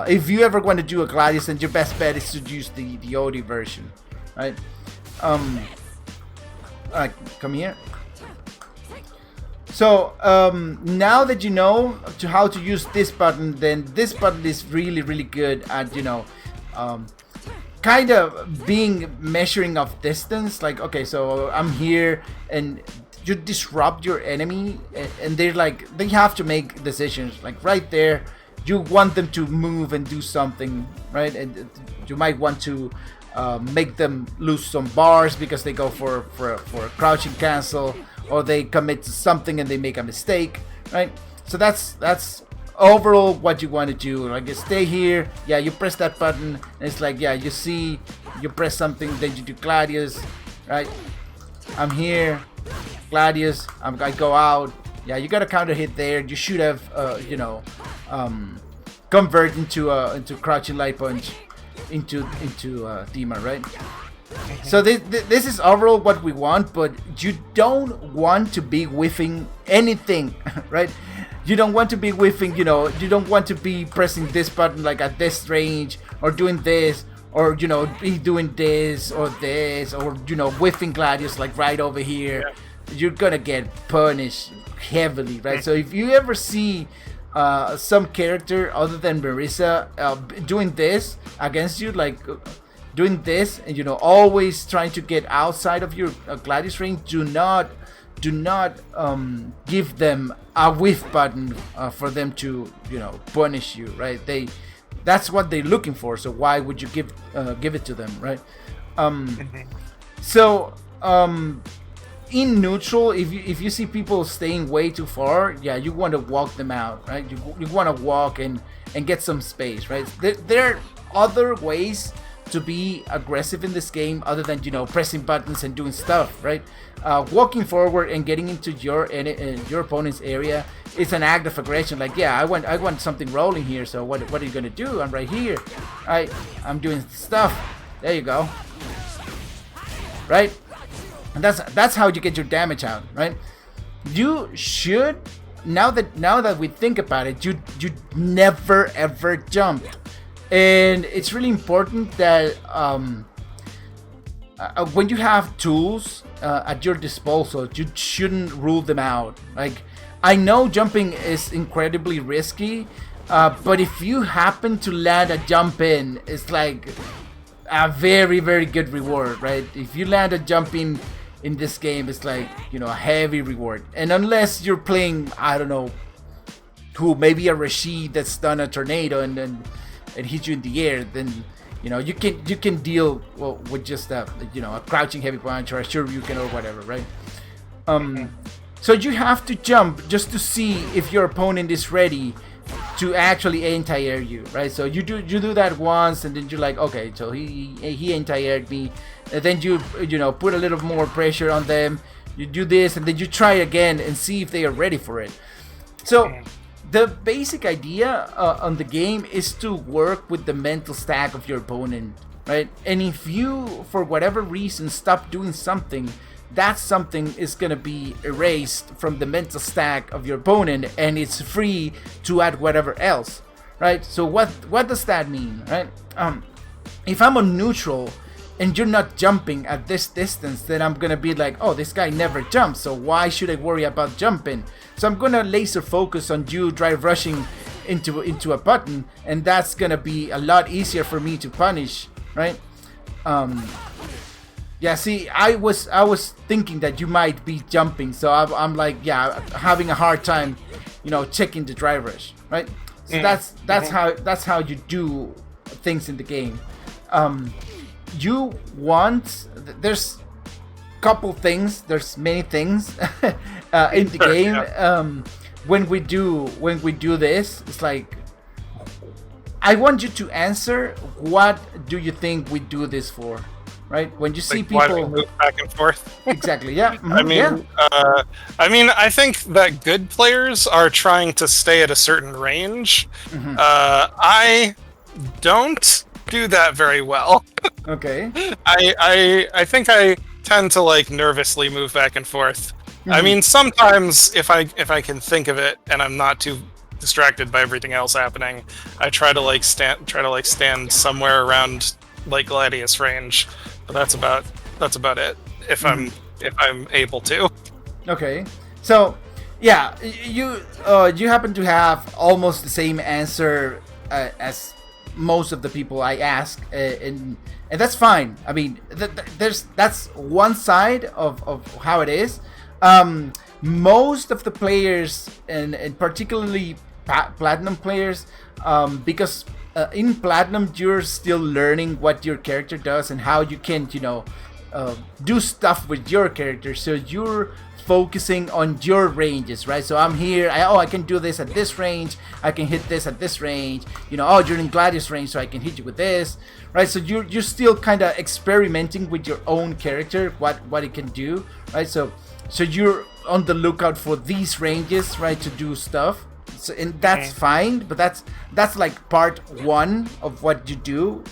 if you ever want to do a Gladius, then your best bet is to use the OD version, right? Come here. So now that you know how to use this button, then this button is really good at kind of being measuring of distance. Like okay, so I'm here, and you disrupt your enemy, and they have to make decisions. Like right there, you want them to move and do something, right? And you might want to make them lose some bars because they go for a crouching cancel, or they commit to something and they make a mistake, right? So that's overall what you want to do. Like you stay here, you press that button, and it's like you see, you press something, then you do Gladius, right? I'm here, Gladius, I go out. You got a counter hit there. You should have convert into crouching light punch into Dima, right? So this is overall what we want, but you don't want to be whiffing anything, right? You don't want to be whiffing, you don't want to be pressing this button like at this range, or doing this, or be doing this, or whiffing Gladius like right over here. You're gonna get punished heavily, right? So if you ever see some character other than Marisa doing this against you, like doing this, and always trying to get outside of your Gladius range, do not give them a whiff button for them to punish you, right? That's what they're looking for, so why would you give it to them, right? In neutral, if you see people staying way too far, you want to walk them out, right? You want to walk and get some space, right? There are other ways to be aggressive in this game other than pressing buttons and doing stuff, right? Walking forward and getting into your opponent's area is an act of aggression. Like I want something rolling here, so what are you gonna do? I'm right here, right? I'm doing stuff. There you go, right? And that's how you get your damage out, right? You should, now that we think about it, you never ever jump. And it's really important that when you have tools at your disposal, you shouldn't rule them out. Like, I know jumping is incredibly risky, but if you happen to land a jump in, it's like a very, very good reward, right? If you land a jump in this game, it's like, a heavy reward. And unless you're playing, I don't know, maybe a Rashid that's done a tornado and hit you in the air, then you can deal with just a crouching heavy punch or a Shoryuken or whatever, right? So you have to jump just to see if your opponent is ready to actually anti-air you, right? So you do that once, and then you're like, okay, so he anti-aired me, and then you put a little more pressure on them. You do this, and then you try again and see if they are ready for it. So the basic idea on the game is to work with the mental stack of your opponent, right? And if you, for whatever reason, stop doing something, that something is gonna be erased from the mental stack of your opponent, and it's free to add whatever else, right? So what does that mean, right? If I'm on neutral and you're not jumping at this distance, then I'm gonna be like, oh, this guy never jumps, so why should I worry about jumping? So I'm gonna laser focus on you drive rushing into a button, and that's gonna be a lot easier for me to punish, right? Yeah, see, I was thinking that you might be jumping, so I'm like, yeah, having a hard time, checking the drive rush, right? So that's how you do things in the game. There's couple things, there's many things in the game. Yeah. When we do this, it's like, I want you to answer, what do you think we do this for, right? When you see Like, why do we people move back and forth? exactly, yeah. I mean, I think that good players are trying to stay at a certain range. I don't do that very well. Okay. I think I tend to like nervously move back and forth. I mean, sometimes if I can think of it and I'm not too distracted by everything else happening, I try to stand somewhere around like Gladius range. But that's about it. If I'm able to. Okay. So, yeah, you happen to have almost the same answer as most of the people I ask, and that's fine. I mean, that's one side of how it is. Most of the players, and particularly platinum players, because in platinum you're still learning what your character does and how you can do stuff with your character, so you're focusing on your ranges, right? So I'm here, I can do this at this range, I can hit this at this range, you're in Gladius range, so I can hit you with this, right? So you're still kind of experimenting with your own character, what it can do, right? So you're on the lookout for these ranges, right, to do stuff. So, and that's fine, but that's like part one of what you do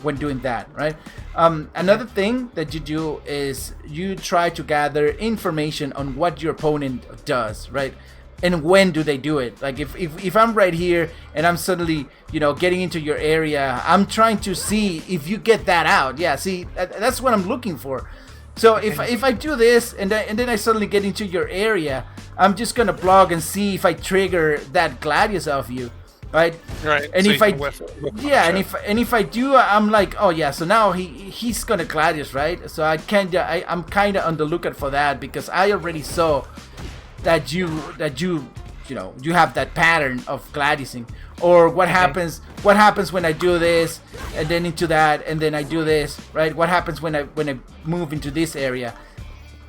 when doing that, right? Another thing that you do is you try to gather information on what your opponent does, right? And when do they do it? Like if I'm right here and I'm suddenly getting into your area, I'm trying to see if you get that out. Yeah, see, that's what I'm looking for. So if I do this and then I suddenly get into your area, I'm just gonna block and see if I trigger that Gladius off you, right? Right. And so if if I do, I'm like, oh yeah, so now he's gonna Gladius, right? So I'm kinda on the lookout for that, because I already saw that you have that pattern of Gladiusing. Or what happens when I do this and then into that and then I do this, right? What happens when I move into this area?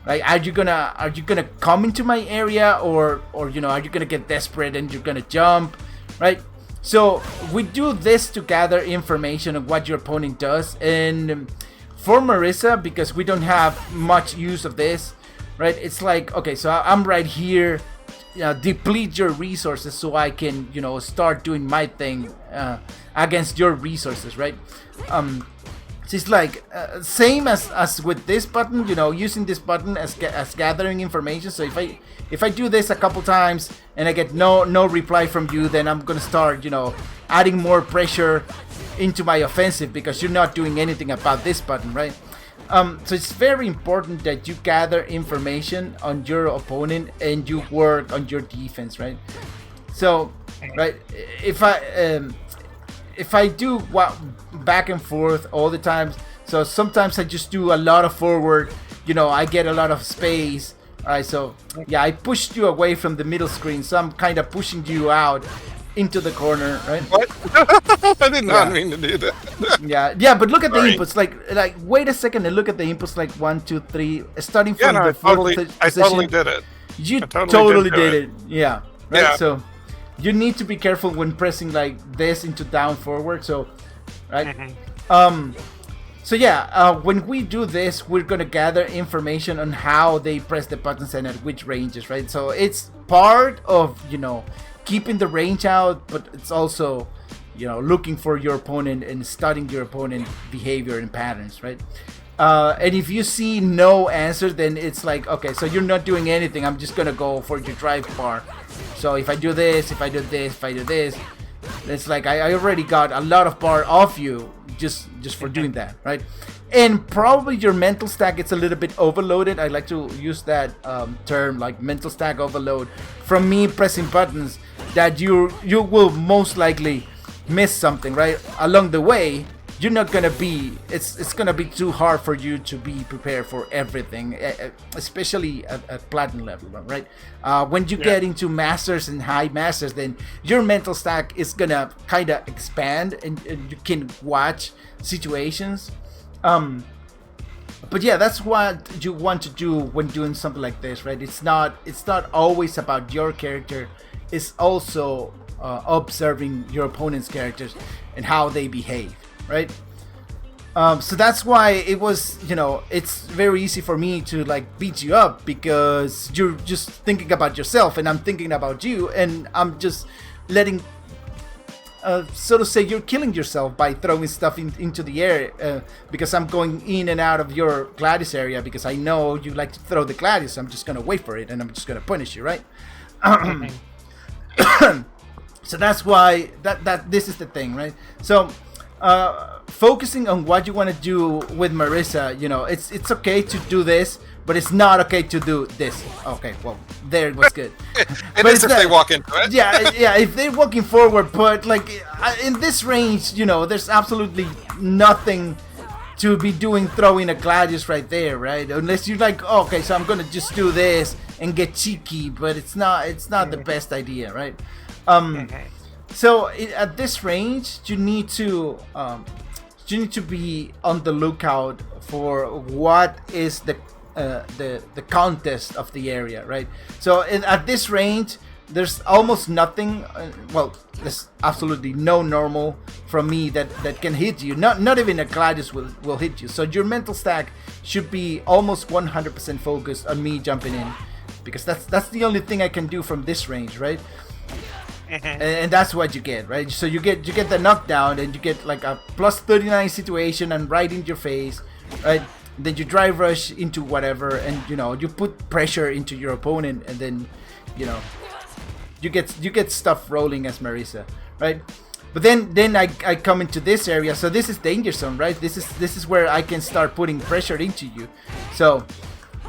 Right? Are you gonna come into my area, or are you gonna get desperate and you're gonna jump, right? So we do this to gather information of what your opponent does. And for Marisa, because we don't have much use of this, right? It's like, okay, so I'm right here. Deplete your resources so I can start doing my thing against your resources, right? It's like same as with this button, using this button as gathering information. So if I do this a couple times and I get no reply from you, then I'm gonna start adding more pressure into my offensive, because you're not doing anything about this button, right? So it's very important that you gather information on your opponent and you work on your defense, right? So, right, if I do back and forth all the time, so sometimes I just do a lot of forward, I get a lot of space. All right, so yeah, I pushed you away from the middle screen, so I'm kind of pushing you out into the corner, right? What? I did not mean to do that. yeah, but look at the inputs. Like, wait a second and look at the inputs. Like 1, 2, 3, starting from the fourth position. I totally did it. You totally did it. Yeah, right. Yeah. So you need to be careful when pressing like this into down forward. So, right. So yeah, when we do this, we're gonna gather information on how they press the buttons and at which ranges, right? So it's part of keeping the range out, but it's also looking for your opponent and studying your opponent behavior and patterns, right? And if you see no answer, then it's like, okay, so you're not doing anything, I'm just gonna go for your drive bar. So if I do this, if I do this, if I do this, it's like I already got a lot of bar off you just for doing that, right? and probably your mental stack gets a little bit overloaded. I like to use that term, like mental stack overload, from me pressing buttons, that you will most likely miss something, right, along the way. You're not gonna be, it's gonna be too hard for you to be prepared for everything, especially at platinum level, right? When you get into masters and high masters, then your mental stack is gonna kind of expand, and you can watch situations. But yeah, that's what you want to do when doing something like this, right? It's not always about your character. It's also observing your opponent's characters and how they behave, right? So that's why it was, it's very easy for me to like beat you up, because you're just thinking about yourself and I'm thinking about you, and I'm just letting, so to say, you're killing yourself by throwing stuff into the air, because I'm going in and out of your Gladius area, because I know you like to throw the Gladius. I'm just gonna wait for it and I'm just gonna punish you, right? So that's why that this is the thing, right? So focusing on what you want to do with Marisa, it's okay to do this, but it's not okay to do this. Okay, well, there it was good. It is if they walk into it. yeah, if they're walking forward, but like in this range, there's absolutely nothing to be doing throwing a Gladius right there, right? Unless you're like, okay, so I'm gonna just do this and get cheeky, but it's not the best idea, right? So at this range, you need to be on the lookout for what is the contest of the area, right? So at this range, there's almost nothing. There's absolutely no normal from me that can hit you. Not even a Gladius will hit you. So your mental stack should be almost 100% focused on me jumping in, because that's the only thing I can do from this range, right? And that's what you get, right? So you get the knockdown, and you get like a plus 39 situation and right in your face, right? Then you drive rush into whatever, and you put pressure into your opponent, and then you get stuff rolling as Marisa, right? But then I come into this area, so this is danger zone, right? This is where I can start putting pressure into you. So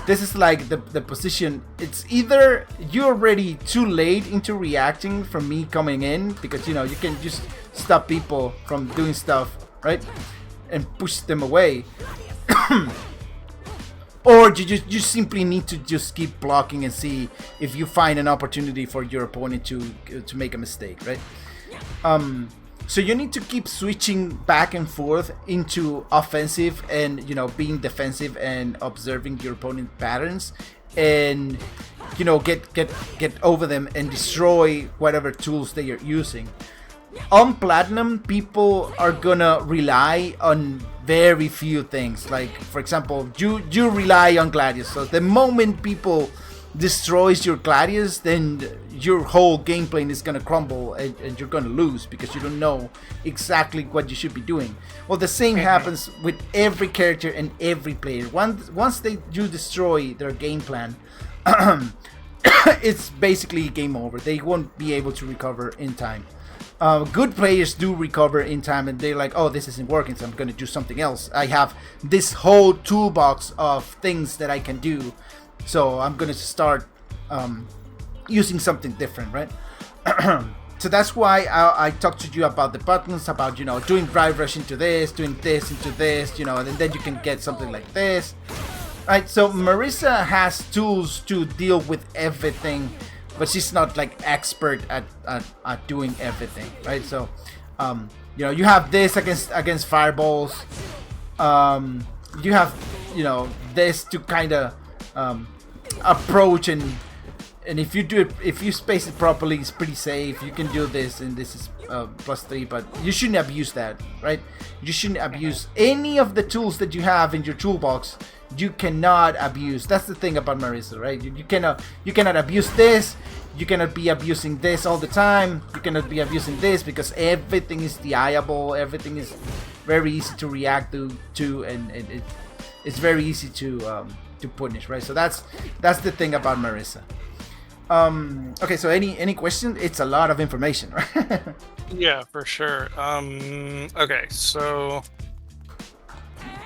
this is like the position. It's either you're already too late into reacting from me coming in, because you can just stop people from doing stuff, right, and push them away, or you simply need to just keep blocking and see if you find an opportunity for your opponent to make a mistake, right? So you need to keep switching back and forth into offensive and being defensive and observing your opponent patterns, and get over them and destroy whatever tools they are using. On platinum, people are gonna rely on very few things. Like, for example, you rely on Gladius. So the moment people destroys your Gladius, then your whole game plan is gonna crumble, and you're gonna lose, because you don't know exactly what you should be doing. Well, the same happens with every character and every player. Once you destroy their game plan, it's basically game over. They won't be able to recover in time. Good players do recover in time, and they're like, oh, this isn't working, so I'm gonna do something else. I have this whole toolbox of things that I can do, so I'm gonna start using something different, right? So that's why I talked to you about the buttons, about doing drive rush into this, doing this into this, and then you can get something like this, right? So Marisa has tools to deal with everything, but she's not like expert at doing everything, right? So you have this against fireballs. You have this to kind of approach, and if you space it properly, it's pretty safe. You can do this, and this is +3, but you shouldn't abuse that, right? You shouldn't abuse any of the tools that you have in your toolbox. You cannot abuse. That's the thing about Marisa, right? You cannot abuse this. You cannot be abusing this all the time. You cannot be abusing this, because everything is DIable. Everything is very easy to react to, and it's very easy to punish, right? So that's the thing about Marisa. Okay, so any question? It's a lot of information, right? Yeah, for sure. Okay, so,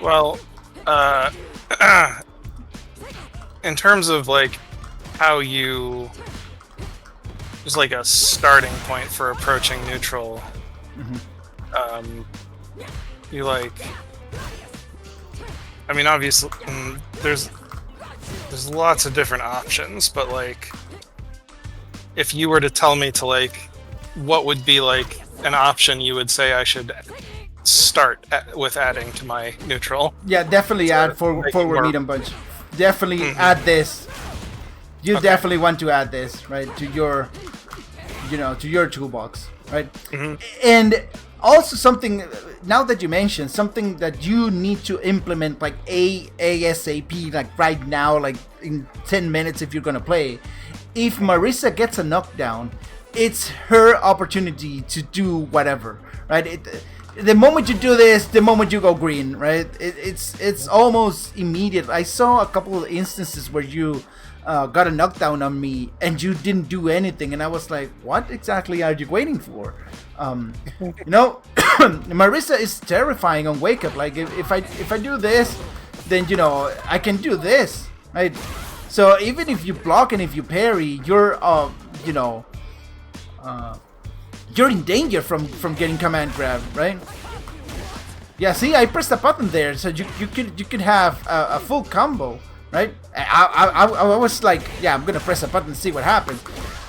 well, Uh, in terms of like how you, just like a starting point for approaching neutral. You like. I mean, obviously, there's lots of different options, but like, if you were to tell me to like, what would be like an option you would say I should start with adding to my neutral? Yeah, definitely add forward medium punch. Definitely add this. You definitely want to add this, right, to your, to your toolbox, right? And also something, now that you mentioned, something that you need to implement like ASAP, like right now, like in 10 minutes if you're gonna play. If Marisa gets a knockdown, it's her opportunity to do whatever, right? The moment you do this, the moment you go green, right? It's almost immediate. I saw a couple of instances where you got a knockdown on me and you didn't do anything, and I was like, what exactly are you waiting for? Marisa is terrifying on wake up. Like if I do this, then I can do this, right? So even if you block and if you parry, you're you're in danger from getting command grab, right? Yeah, see, I pressed a button there, so you could have a full combo, right? I was like, yeah, I'm gonna press a button and see what happens,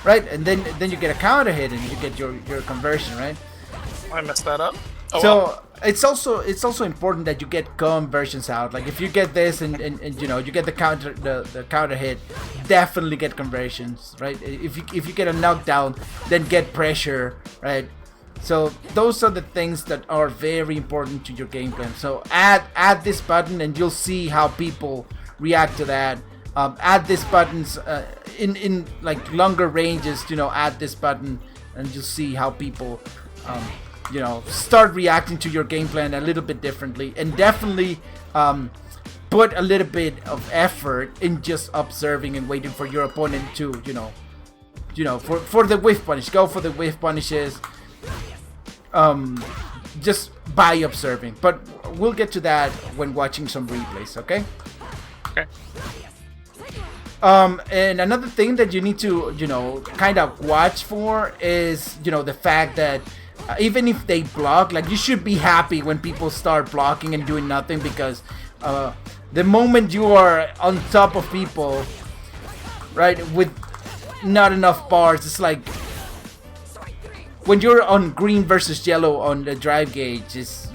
right? And then you get a counter hit and you get your conversion, right? I messed that up. Oh, so well. it's also important that you get conversions out. Like if you get this and you get the counter hit, definitely get conversions, right? If you get a knockdown, then get pressure, right? So those are the things that are very important to your game plan. So add this button and you'll see how people react to that. Add these buttons in like longer ranges. Add this button and you'll see how people start reacting to your game plan a little bit differently, and definitely put a little bit of effort in just observing and waiting for your opponent to for the whiff punish. Go for the whiff punishes just by observing, but we'll get to that when watching some replays. Okay. And another thing that you need to kind of watch for is the fact that even if they block, like you should be happy when people start blocking and doing nothing, because the moment you are on top of people, right, with not enough bars, it's like when you're on green versus yellow on the drive gauge, it's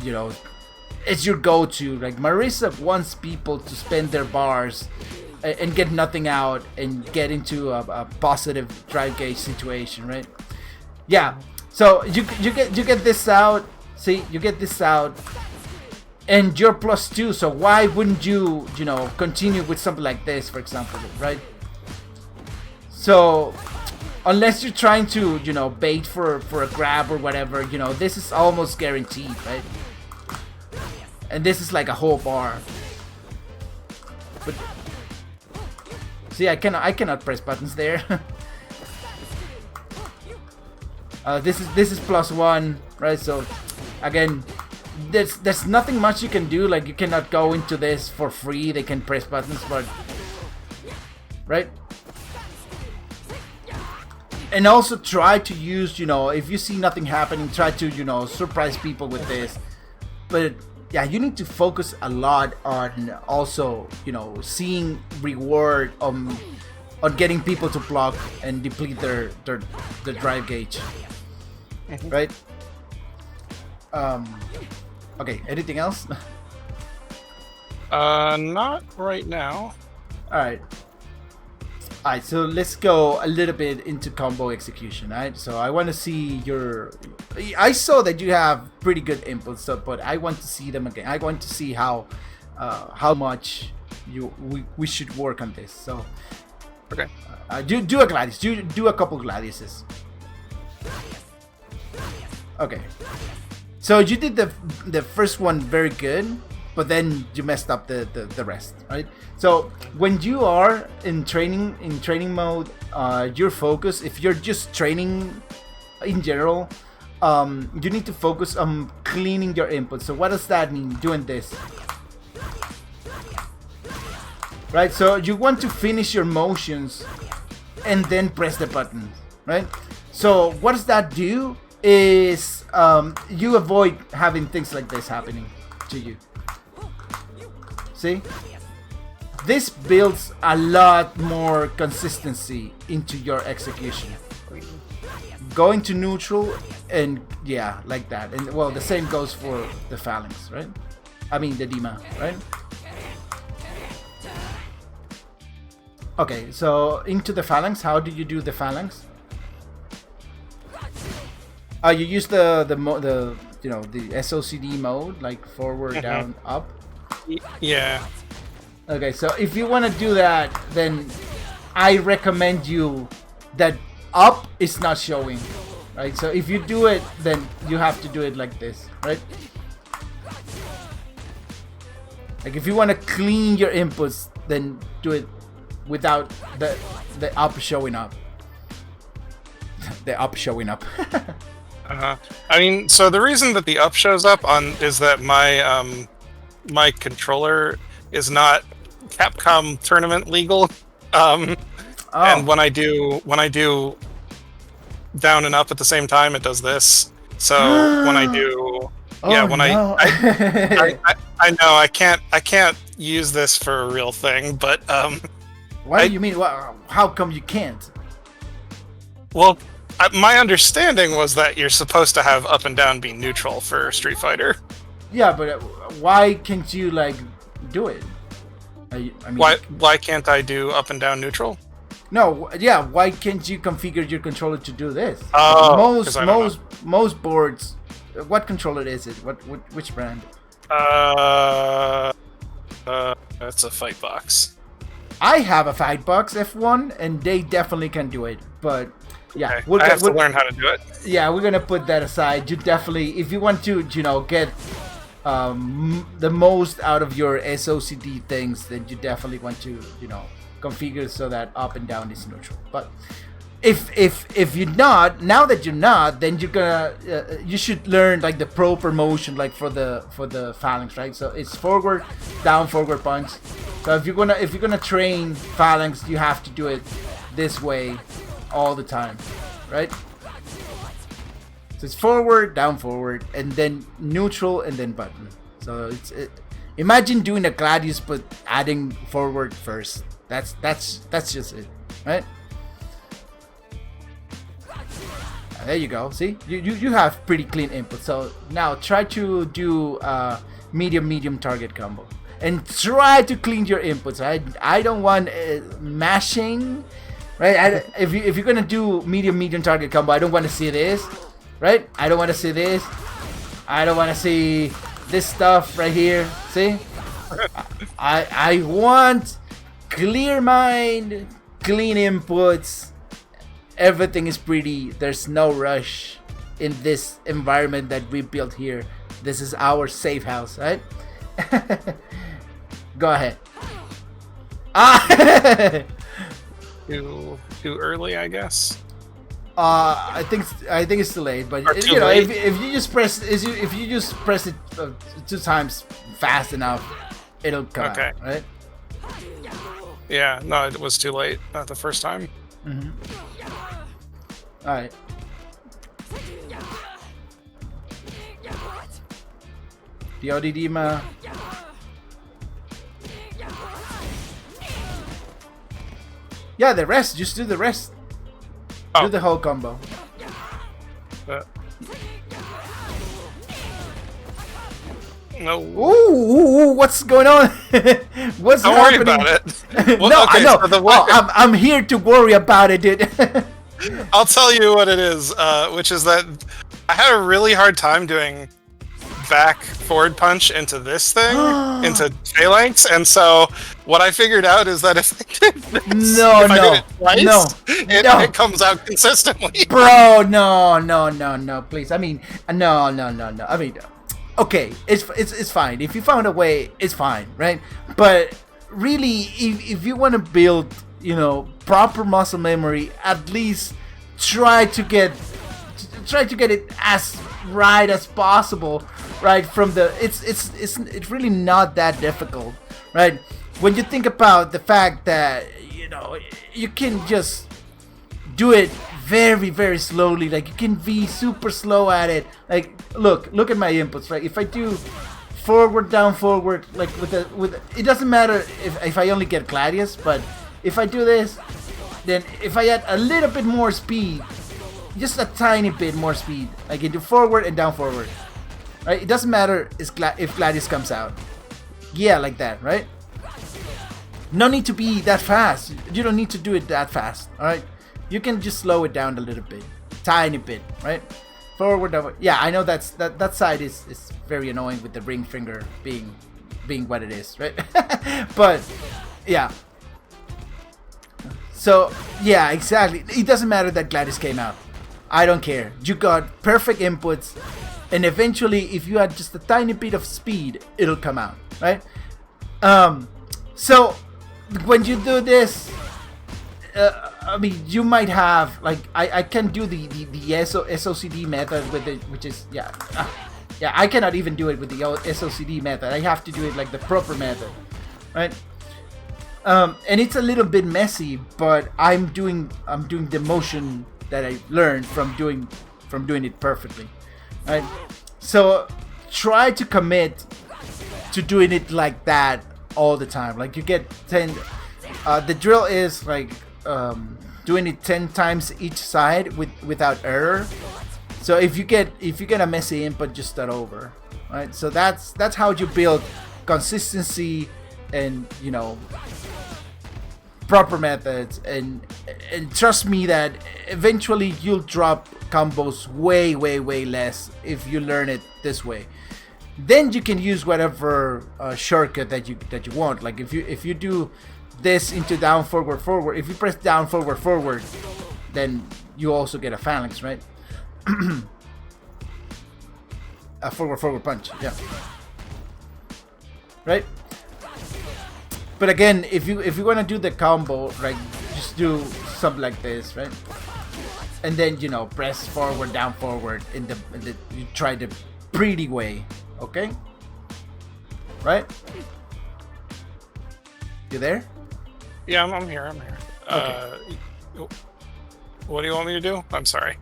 it's your go-to. Like Marisa wants people to spend their bars and get nothing out and get into a positive drive gauge situation, right? Yeah. So you get this out. See, you get this out, and you're +2. So why wouldn't you continue with something like this, for example, right? So unless you're trying to bait for a grab or whatever, this is almost guaranteed, right? And this is like a whole bar. But see, I cannot press buttons there. This is +1, right? So again, there's nothing much you can do. Like you cannot go into this for free. They can press buttons, but right. And also try to use, if you see nothing happening, try to surprise people with this. But yeah, you need to focus a lot on also seeing reward on getting people to block and deplete their drive gauge. Right? Okay, anything else? Not right now. Alright, so let's go a little bit into combo execution, right? So I want to see I saw that you have pretty good inputs, but I want to see them again. I want to see how much we should work on this. So okay, do a Gladius. Do a couple Gladiuses. Okay, so you did the first one very good, but then you messed up the rest, right? So when you are in training mode, your focus, if you're just training in general, you need to focus on cleaning your input. So what does that mean? Doing this. right? So you want to finish your motions and then press the button, right? So what does that do is you avoid having things like this happening to you. See? This builds a lot more consistency into your execution. Going to neutral and yeah, like that. And well, the same goes for the phalanx, right? I mean the Dima, right? Okay, so into the phalanx. How do you do the phalanx? You use the you know, the SOCD mode, like forward, down, up. Yeah. Okay, so if you want to do that, then I recommend you that up is not showing, right? So if you do it, then you have to do it like this, right? Like if you want to clean your inputs, then do it without the up showing up. The up showing up. I mean, so the reason that the up shows up on is that my my controller is not Capcom tournament legal, and when I do down and up at the same time, it does this. So when I do, I know I can't use this for a real thing, but What do you mean? How come you can't? Well, my understanding was that you're supposed to have up and down be neutral for Street Fighter. Yeah, but why can't you like do it? I mean, why can't I do up and down neutral? No, yeah. Why can't you configure your controller to do this? Oh, most boards. What controller is it? Which brand? That's a fight box. I have a Fightbox F1, and they definitely can do it. But yeah, Okay. I have to learn how to do it. Yeah, we're gonna put that aside. You definitely, if you want to, you know, get the most out of your SOCD things, then you definitely want to, you know, configure so that up and down is neutral. But if you're not, now that you're not, then you're gonna you should learn like the proper motion, like for the phalanx, right? So it's forward, down, forward punch. So if you're gonna train phalanx, you have to do it this way all the time, right? So it's forward, down, forward, and then neutral, and then button. So imagine doing a Gladius but adding forward first. That's just it, right? There you go. See, you have pretty clean input. So now try to do medium target combo, and try to clean your inputs. Right? I don't want mashing. Right? If you're gonna do medium target combo, I don't want to see this. Right? I don't want to see this. I don't want to see this stuff right here. See? I want clear mind, clean inputs. Everything is pretty. There's no rush in this environment that we built here. This is our safe house, right? Go ahead. Too early, I guess. I think it's too late, but you know, if you just press it 2 times fast enough, it'll come out, right? Yeah, no, it was too late the first time. Mm-hmm. All right. The Odidima. Yeah, the rest. Just do the rest. Oh. Do the whole combo. No. Ooh, what's going on? What's Don't happening? worry about it. Well, No, okay, I know. So I'm here to worry about it, dude. I'll tell you what it is, which is that I had a really hard time doing back forward punch into this thing, into phalanx, and so what I figured out is that if I did this, I did it twice, it comes out consistently. Bro, no, please. I mean, no. I mean, okay, it's fine. If you found a way, it's fine, right? But really, if you want to build, you know, proper muscle memory, at least try to get it as right as possible, right? From the it's really not that difficult, right? when you think about the fact that you can just do it very, very slowly. Like, you can be super slow at it. Like, look at my inputs, right? If I do forward, down, forward, like with it doesn't matter if I only get Gladius, but if I do this, then if I add a little bit more speed, just a tiny bit more speed, I can do forward and down forward, right? It doesn't matter if Gladius comes out. Yeah, like that, right? No need to be that fast. You don't need to do it that fast, alright? You can just slow it down a little bit, tiny bit, right? Forward, down. Yeah, I know that side is very annoying with the ring finger being what it is, right? But yeah. So yeah, exactly. It doesn't matter that Gladius came out. I don't care. You got perfect inputs, and eventually, if you add just a tiny bit of speed, it'll come out, right? So when you do this, I mean, you might have, like, I can do the SOCD method with it, which is, yeah, I cannot even do it with the SOCD method. I have to do it like the proper method, right? And it's a little bit messy, but I'm doing the motion that I learned from doing it perfectly, right? So try to commit to doing it like that all the time. Like, you get 10. The drill is like doing it 10 times each side without error. So if you get a messy input, just start over, right? So that's how you build consistency and proper methods, and trust me that eventually you'll drop combos way less if you learn it this way. Then you can use whatever shortcut that you want. Like, if you do this into down forward, if you press down forward, then you also get a phalanx, right? A forward punch, yeah, right? But again, if you want to do the combo, right, just do something like this, right? And then press forward, down, forward in the you try the pretty way, okay? Right? You there? Yeah, I'm here. Okay. What do you want me to do? I'm sorry.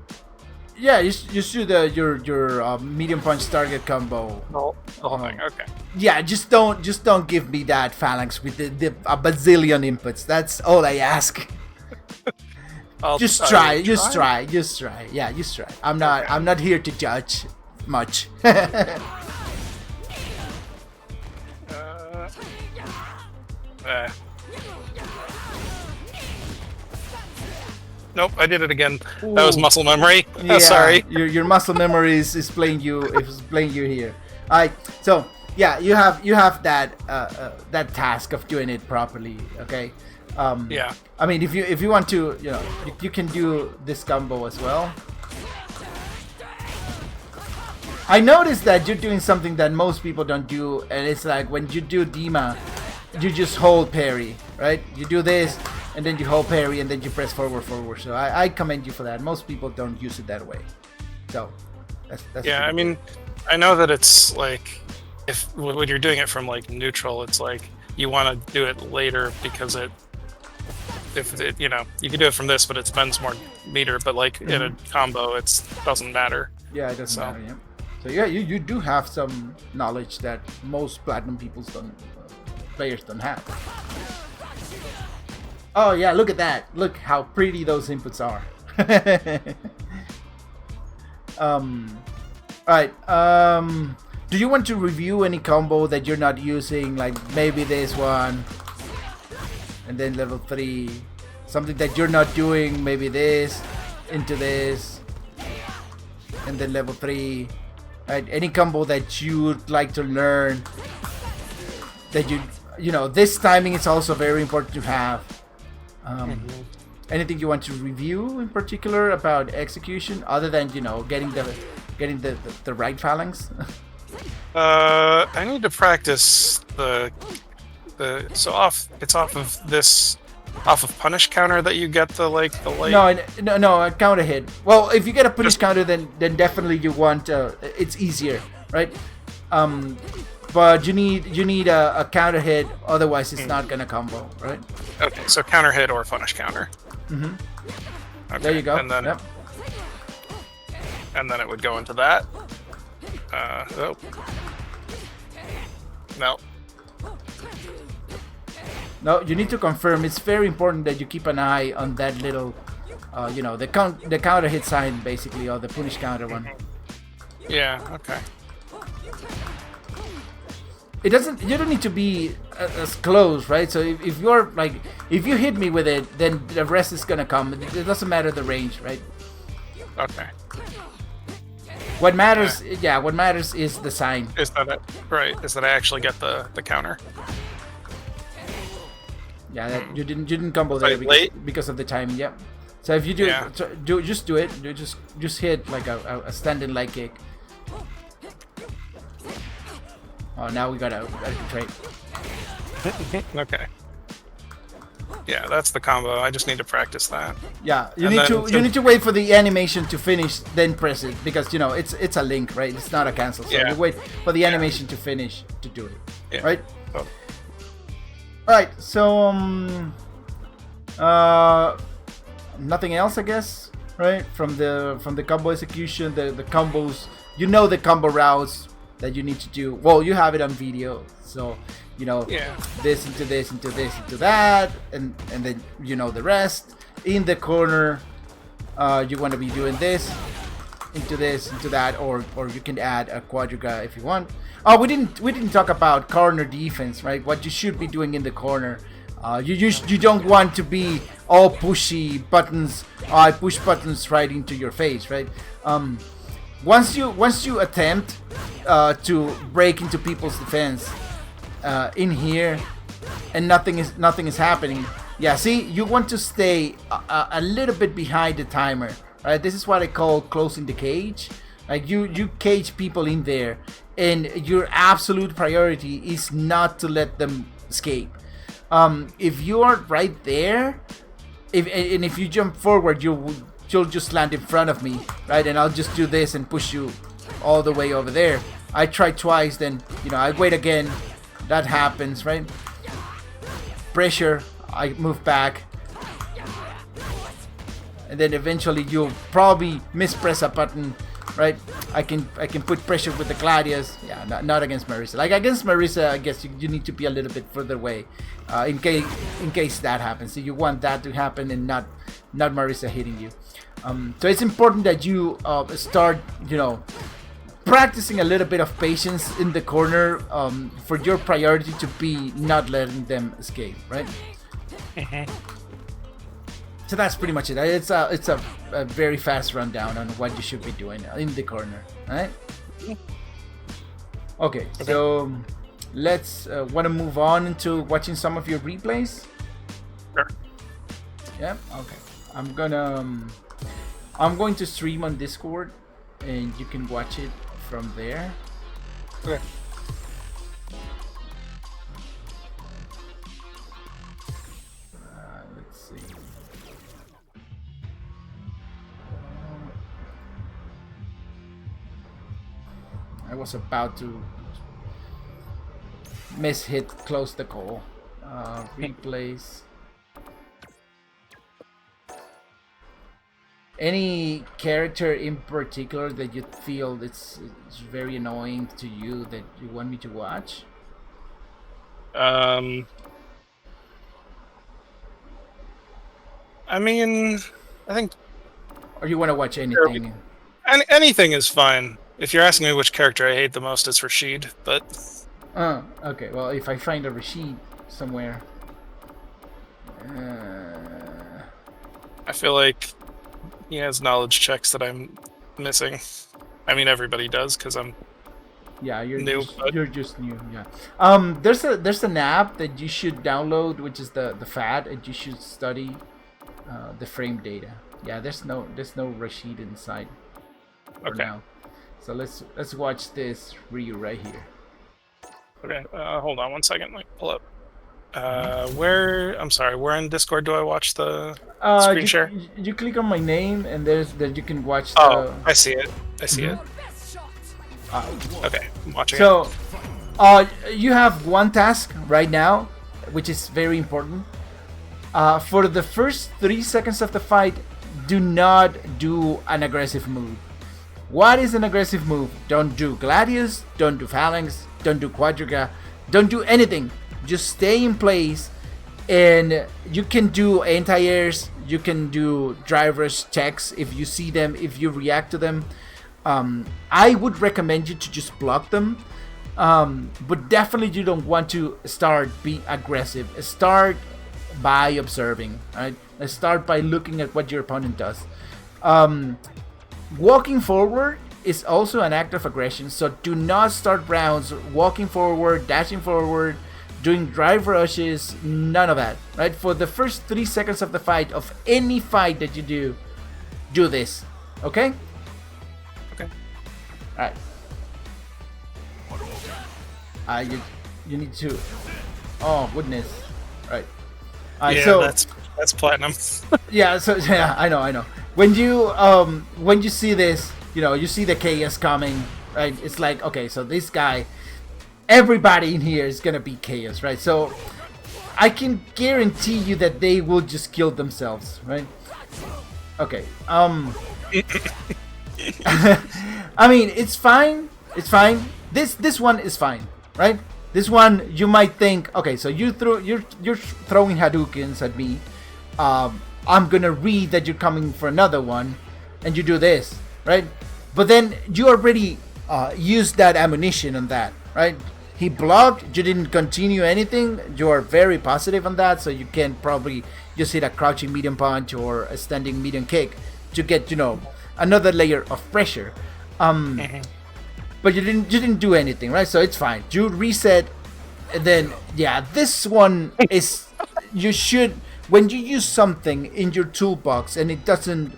Yeah, just do your medium punch target combo. The whole thing. Okay. Yeah, just don't give me that phalanx with a bazillion inputs. That's all I ask. Just try. Yeah, just try. I'm not here to judge much. Nope, I did it again. Ooh. That was muscle memory. Yeah, sorry. Your muscle memory is playing you. Is playing you here. All right. So yeah, you have that that task of doing it properly. Okay. Yeah. I mean, if you want to, you can do this combo as well. I noticed that you're doing something that most people don't do, and it's like when you do Dima, you just hold parry, right? You do this, and then you hold parry, and then you press forward. So I commend you for that. Most people don't use it that way. So that's yeah. I mean, I know that it's like when you're doing it from like neutral, it's like you want to do it later because if you can do it from this, but it spends more meter. But like in a combo, it doesn't matter. Yeah, it doesn't matter. Yeah. So yeah, you do have some knowledge that most platinum players don't have. Oh yeah, look at that. Look how pretty those inputs are. Alright, do you want to review any combo that you're not using? Like maybe this one, and then level 3. Something that you're not doing, maybe this, into this, and then level 3. Right? Any combo that you'd like to learn, that this timing is also very important to have. Anything you want to review in particular about execution, other than getting the right phalanx? I need to practice it's off of punish counter that you get the light. No, a counter hit. Well, if you get a punish counter, then definitely you want it's easier, right? but you need a counter hit, otherwise it's not gonna combo, right? Okay, so counter hit or punish counter. Mm-hmm. Okay. There you go. And then, Yep. and then it would go into that. Oh. No. No, you need to confirm. It's very important that you keep an eye on that little, you know, the counter hit sign basically, or the punish counter one. Yeah. Okay. It doesn't. You don't need to be as close, right? So if you're like, if you hit me with it, then the rest is gonna come. It doesn't matter the range, right? Okay. What matters, yeah, what matters is the sign. Is that it? Right. Is that I actually get the counter? Yeah, that, you didn't combo there because of the timing. Yep. So if you do Yeah. it, just do it. Just hit like a standing leg kick. Oh, now we gotta trade. Okay. Yeah, that's the combo. I just need to practice that. Yeah, you And need then- to you need to wait for the animation to finish, then press it, because you know it's a link, right? It's not a cancel. So Yeah. you wait for the animation to finish to do it, Yeah. right? Oh. All right. So nothing else, I guess, right? From the combo execution, the combos. You know the combo routes that you need to do. Well, you have it on video, so you know Yeah. this into this into this into that, and then you know the rest. In the corner, you want to be doing this into that, or you can add a quadriga if you want. Oh, we didn't talk about corner defense, right? What you should be doing in the corner. You don't want to be all pushy buttons. I push buttons right into your face, right? Once you attempt to break into people's defense in here, and nothing is happening. Yeah, see, you want to stay a little bit behind the timer, right? This is what I call closing the cage. Like you cage people in there, and your absolute priority is not to let them escape. If you are right there, if you jump forward, you'll just land in front of me, right? And I'll just do this and push you all the way over there. I try twice, then you know I wait again. That happens, right? Pressure. I move back, and then eventually you'll probably mispress a button, right? I can put pressure with the Gladius. Yeah, not against Marisa. Like against Marisa, I guess you need to be a little bit further away, in case that happens. So you want that to happen and not Marisa hitting you. So it's important that you start, you know, practicing a little bit of patience in the corner, for your priority to be not letting them escape, right? So that's pretty much it. It's a very fast rundown on what you should be doing in the corner, right? Okay, so let's want to move on into watching some of your replays. Sure. Yeah. Okay. I'm going to stream on Discord, and you can watch it from there. Okay. Let's see. I was about to hit close the call. Replays. Any character in particular that you feel it's very annoying to you that you want me to watch? I mean, I think Or you want to watch anything? anything is fine. If you're asking me which character I hate the most, it's Rashid. But Okay. Well, if I find a Rashid somewhere, I feel like he has knowledge checks that I'm missing. I mean, everybody does because I'm yeah, you're new. you're just new. Yeah. There's an app that you should download, which is the FAT, and you should study the frame data. Yeah, there's no Rashid inside for Okay. now. So let's watch this Ryu right here. Okay, hold on one second. Let me pull up. Where in Discord do I watch the screen share? You click on my name, and you can watch Oh, I see it. I see it. uh, Okay, I'm watching so You have one task right now, which is very important. For the first 3 seconds of the fight, do not do an aggressive move. What is an aggressive move? Don't do Gladius, don't do Phalanx, don't do Quadriga, don't do anything. Just stay in place, and you can do anti-airs, you can do drivers checks if you see them, if you react to them. I would recommend you to just block them, but definitely you don't want to be aggressive. Start by observing, right? Start by looking at what your opponent does. Walking forward is also an act of aggression, so do not start rounds walking forward, dashing forward, doing drive rushes, none of that, right? For the first 3 seconds of the fight, of any fight that you do this, okay? Okay. Alright. You need to... Oh, goodness. Right. Yeah, so, that's platinum. yeah, so yeah, I know. When you see this, you see the chaos coming, right? It's like, okay, so this guy, everybody in here is gonna be chaos, right? So I can guarantee you that they will just kill themselves, right? Okay. I mean, it's fine. It's fine. This one is fine, right? This one you might think, okay, so you're throwing Hadoukens at me. I'm gonna read that you're coming for another one, and you do this, right? But then you already used that ammunition on that, right? He blocked, you didn't continue anything. You are very positive on that, so you can probably just hit a crouching medium punch or a standing medium kick to get, another layer of pressure. But you didn't do anything, right? So it's fine. You reset, and then yeah, this one is you should. When you use something in your toolbox and it doesn't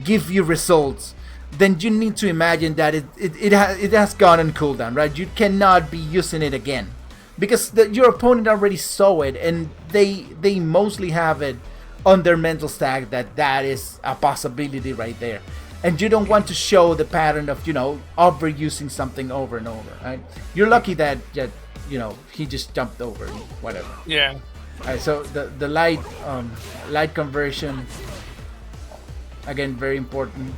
give you results, then you need to imagine that it has gone on cooldown, right? You cannot be using it again because your opponent already saw it, and they mostly have it on their mental stack that is a possibility right there, and you don't want to show the pattern of overusing something over and over, right? You're lucky that he just jumped over and whatever. Yeah. Alright, so the light conversion, again, very important.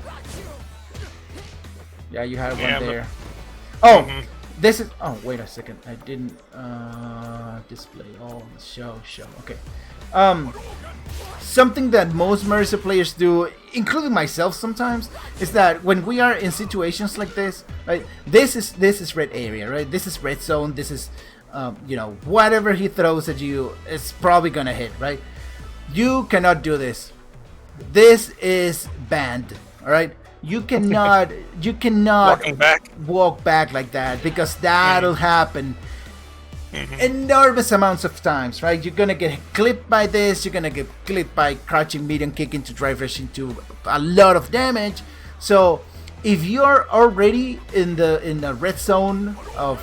Yeah, you had one there. Oh, this is. Oh, wait a second. I didn't display. Oh, show. Okay. Something that most Marisa players do, including myself sometimes, is that when we are in situations like this, right? This is red area, right? This is red zone. This is whatever he throws at you, it's probably gonna hit, right? You cannot do this. This is banned, all right? You cannot walk back like that, because that'll happen enormous amounts of times, right? You're gonna get clipped by this. You're gonna get clipped by crouching medium kick into drive rush into a lot of damage. So if you're already in the red zone of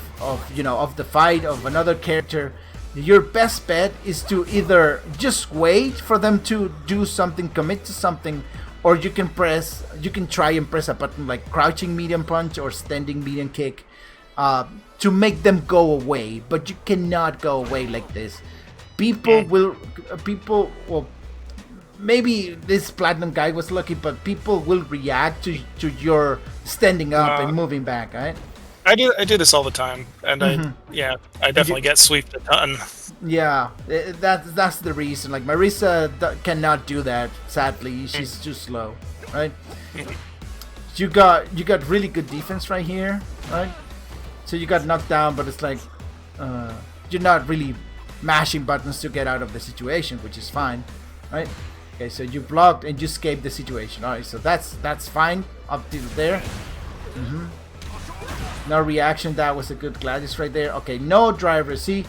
the fight of another character, your best bet is to either just wait for them to do something, commit to something, or you can try and press a button like crouching medium punch or standing medium kick to make them go away. But you cannot go away like this. People will maybe this platinum guy was lucky, but people will react to your standing up and moving back, right? I do this all the time, and I definitely get sweeped a ton. Yeah, that's the reason. Like Marisa cannot do that. Sadly, she's too slow, right? You got really good defense right here, right? So you got knocked down, but it's like you're not really mashing buttons to get out of the situation, which is fine, right? Okay, so you blocked and you escaped the situation. All right, so that's fine up to there. No reaction. That was a good Gladius right there. Okay, no driver. See,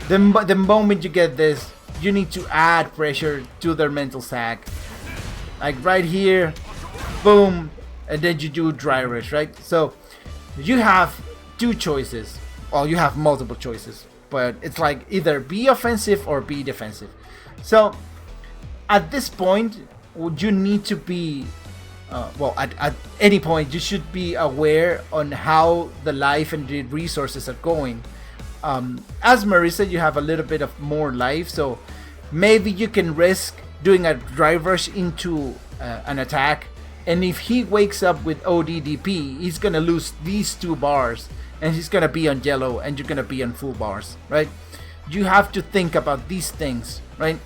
the moment you get this, you need to add pressure to their mental sack. Like right here, boom, and then you do drivers, right? So you have two choices. Well, you have multiple choices, but it's like either be offensive or be defensive. So at this point, you need to be well, at any point, you should be aware on how the life and the resources are going. As Marisa, you have a little bit of more life, so maybe you can risk doing a drive rush into an attack, and if he wakes up with ODDP, he's gonna lose these 2 bars, and he's gonna be on yellow, and you're gonna be on full bars, right? You have to think about these things, right,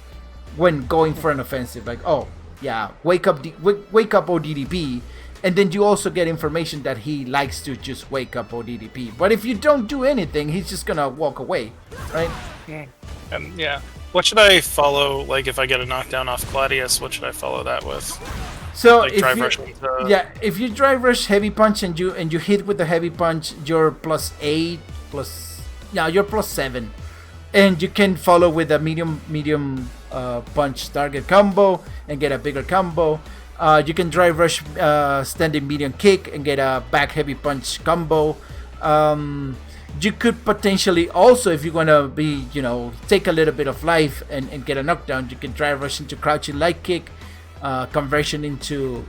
when going for an offensive. Like, oh yeah, wake up ODDP, and then you also get information that he likes to just wake up ODDP. But if you don't do anything, he's just gonna walk away, right? Yeah. What should I follow? Like, if I get a knockdown off Gladius, what should I follow that with? So Like drive rush if you drive rush heavy punch and you hit with the heavy punch, you're +8 you're +7, and you can follow with a medium punch target combo and get a bigger combo. You can drive rush standing medium kick and get a back heavy punch combo. You could potentially also, if you're gonna be, take a little bit of life and get a knockdown, you can drive rush into crouching light kick, conversion into,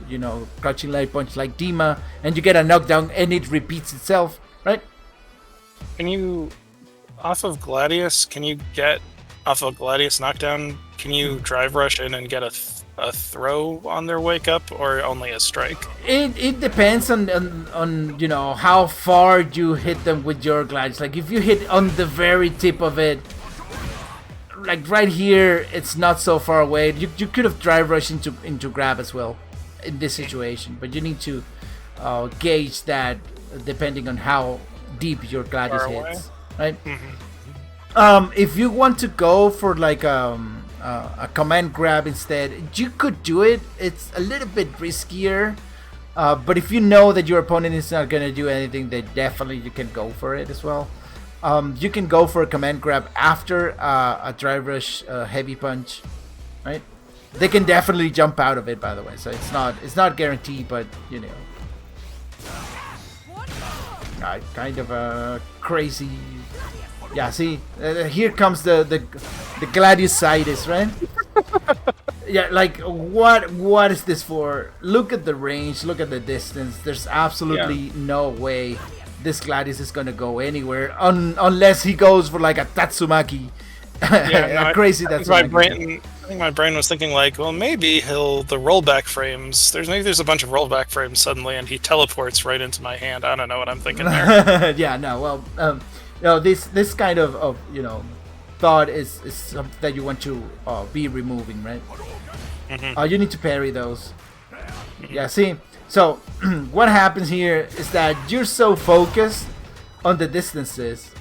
crouching light punch like Dima, and you get a knockdown and it repeats itself, right? Can you, off of Gladius knockdown, can you drive rush in and get a throw on their wake up, or only a strike? It depends on how far you hit them with your Gladius. Like, if you hit on the very tip of it, like right here, it's not so far away. You could have drive rush into grab as well in this situation, but you need to gauge that depending on how deep your Gladius hits, right? If you want to go for like a command grab instead, you could do it. It's a little bit riskier, but if you know that your opponent is not going to do anything, then definitely you can go for it as well. You can go for a command grab after a drive rush heavy punch, right? They can definitely jump out of it, by the way, so it's not guaranteed, but kind of a crazy. Yeah, see, here comes the Gladiusitis, right? Yeah, like what is this for? Look at the range, look at the distance. There's absolutely no way this Gladius is gonna go anywhere unless he goes for like a Tatsumaki, a crazy Tatsumaki. I think my brain was thinking like, well, maybe the rollback frames. There's a bunch of rollback frames suddenly, and he teleports right into my hand. I don't know what I'm thinking there. Yeah, no, well. This kind of thought is something that you want to be removing, right? You need to parry those. Yeah, see? So, what happens here is that you're so focused on the distances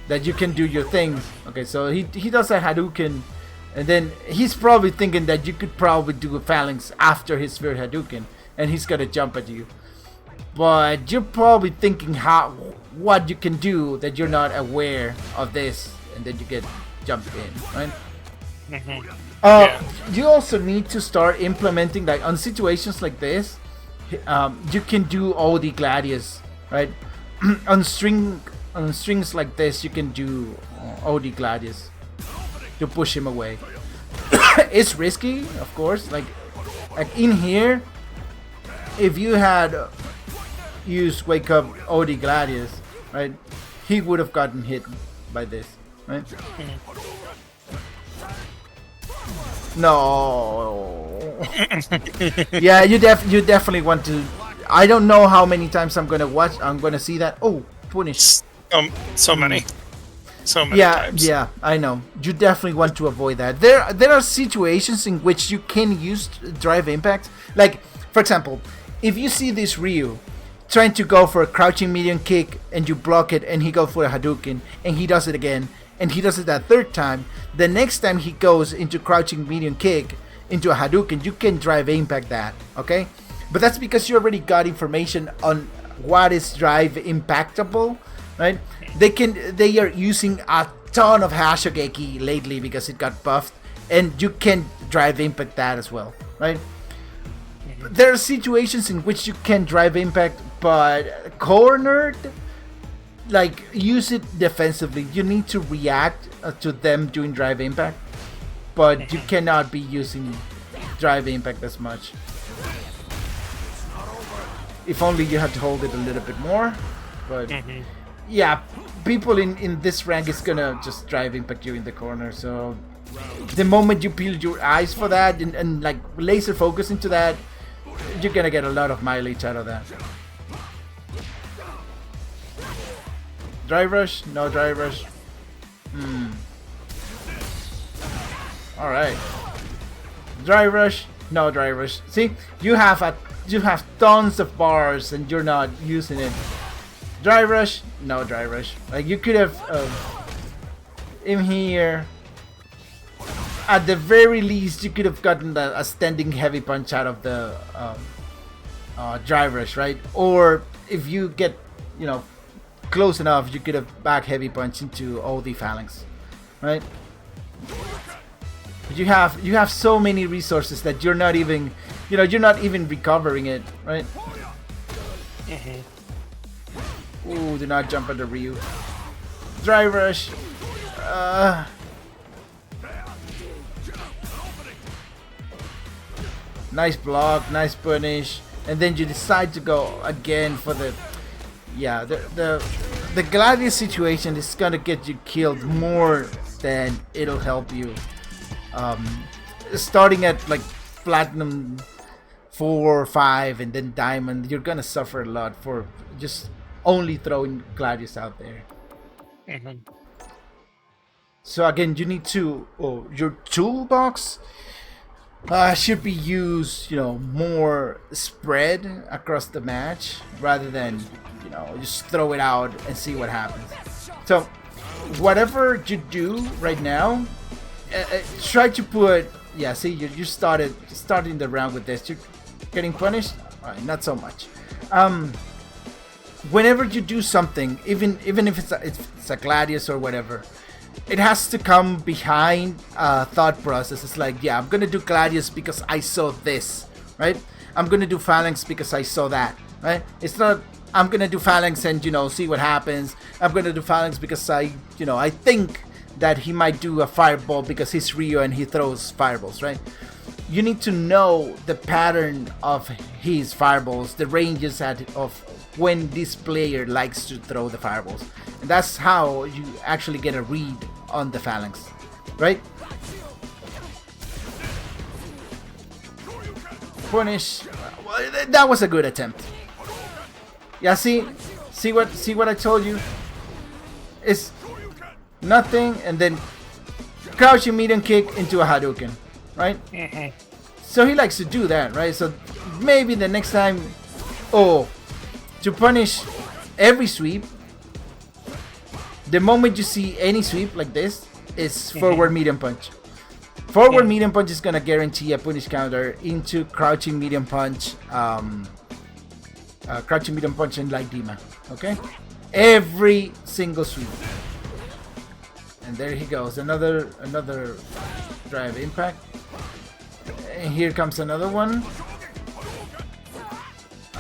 that you can do your things. Okay, so he does a Hadouken, and then he's probably thinking that you could probably do a Phalanx after his Sphere Hadouken, and he's gonna jump at you. But you're probably thinking what you can do that you're not aware of this, and then you get jumped in, right? You also need to start implementing, like on situations like this, you can do OD Gladius, right? on strings like this, you can do OD Gladius to push him away. It's risky, of course. Like in here, if you had used Wake Up OD Gladius, right, he would have gotten hit by this, right? No. Yeah, you definitely want to. I don't know how many times I'm gonna see that. Oh, 20. So many. So many times. Yeah, I know. You definitely want to avoid that. There are situations in which you can use drive impact. Like, for example, if you see this Ryu trying to go for a crouching medium kick and you block it, and he goes for a Hadouken and he does it again, and he does it that third time, the next time he goes into crouching medium kick into a Hadouken, you can drive impact that, okay? But that's because you already got information on what is drive impactable, right? They are using a ton of Hashogeki lately because it got buffed, and you can drive impact that as well, right? There are situations in which you can drive impact, but cornered, like, use it defensively. You need to react to them doing drive impact, but you cannot be using drive impact as much. If only you had to hold it a little bit more. But yeah, people in this rank is gonna just drive impact you in the corner. So the moment you peel your eyes for that and like laser focus into that, you're gonna get a lot of mileage out of that. Drive rush? No drive rush. Alright. Drive rush? No drive rush. See, you have tons of bars and you're not using it. Drive rush? No drive rush. Like you could have in here. At the very least, you could have gotten a standing heavy punch out of the drive rush, right? Or if you get, you know, close enough, you could have back heavy punch into all the phalanx, right? But you have so many resources that you're not even, you know, you're not even recovering it, right? Ooh, do not jump under Ryu. Drive rush. Nice block, nice punish, and then you decide to go again for the, yeah, the Gladius situation is gonna get you killed more than it'll help you. Starting at like platinum 4 or 5 and then diamond, you're gonna suffer a lot for just only throwing Gladius out there. So again, you need to, your toolbox should be used, you know, more spread across the match rather than, you know, just throw it out and see what happens. So whatever you do right now, try to put, yeah, see, you starting the round with this. You're getting punished? Alright, not so much. Whenever you do something, even if it's a Gladius or whatever, it has to come behind thought process. It's like, yeah, I'm gonna do Gladius because I saw this, right? I'm gonna do Phalanx because I saw that, right? It's not, I'm gonna do Phalanx and, you know, see what happens. I'm gonna do Phalanx because I think that he might do a fireball because he's Ryu and he throws fireballs, right? You need to know the pattern of his fireballs, the ranges of when this player likes to throw the fireballs. And that's how you actually get a read on the Phalanx, right? Punish. That was a good attempt. Yeah, see what I told you? It's nothing and then crouching medium kick into a Hadouken, right? So he likes to do that, right? So maybe the next time, to punish every sweep, the moment you see any sweep like this, is forward medium punch. Forward medium punch is gonna guarantee a punish counter into crouching medium punch, crouching medium punch and light Dima. Okay, every single sweep. And there he goes, another drive impact. And here comes another one.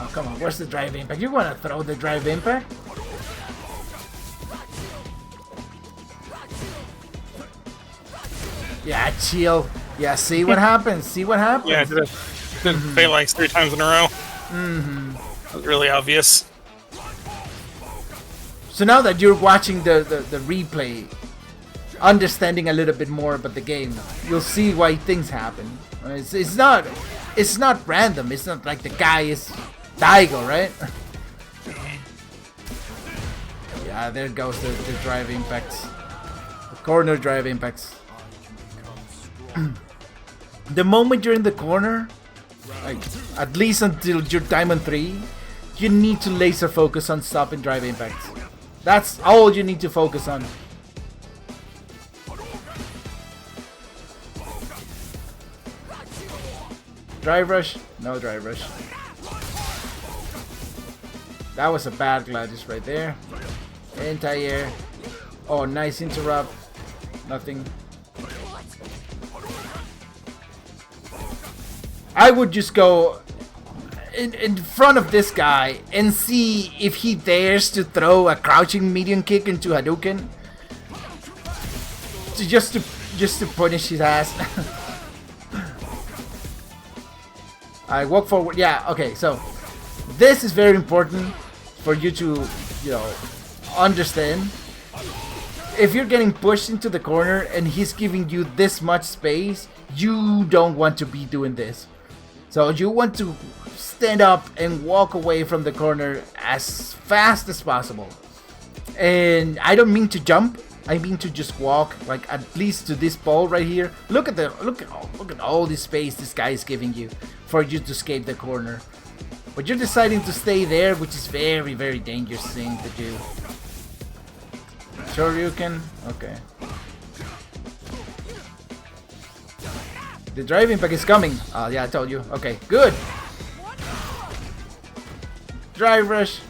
Oh, come on, where's the drive impact? You wanna throw the drive impact? Yeah, chill. Yeah, see what happens. See what happens. Yeah, did Phalanx 3 times in a row. That was really obvious. So now that you're watching the replay, understanding a little bit more about the game, you'll see why things happen. It's not random. It's not like the guy is Daigo, right? Yeah, there goes the drive impacts. The corner drive impacts. The moment you're in the corner, like at least until you're Diamond 3, you need to laser focus on stopping drive impacts. That's all you need to focus on. Drive rush? No drive rush. That was a bad Gladius right there. Anti-air. Oh, nice interrupt. Nothing. I would just go in front of this guy and see if he dares to throw a crouching medium kick into Hadouken. Just to punish his ass. I walk forward. Yeah, okay, so this is very important for you to, you know, understand. If you're getting pushed into the corner and he's giving you this much space, you don't want to be doing this. So you want to stand up and walk away from the corner as fast as possible. And I don't mean to jump. I mean to just walk, like at least to this ball right here. Look at all this space this guy is giving you for you to escape the corner. But you're deciding to stay there, which is very, very dangerous thing to do. Sure you can? Okay. The drive impact is coming. Oh yeah, I told you. Okay, good. Drive rush.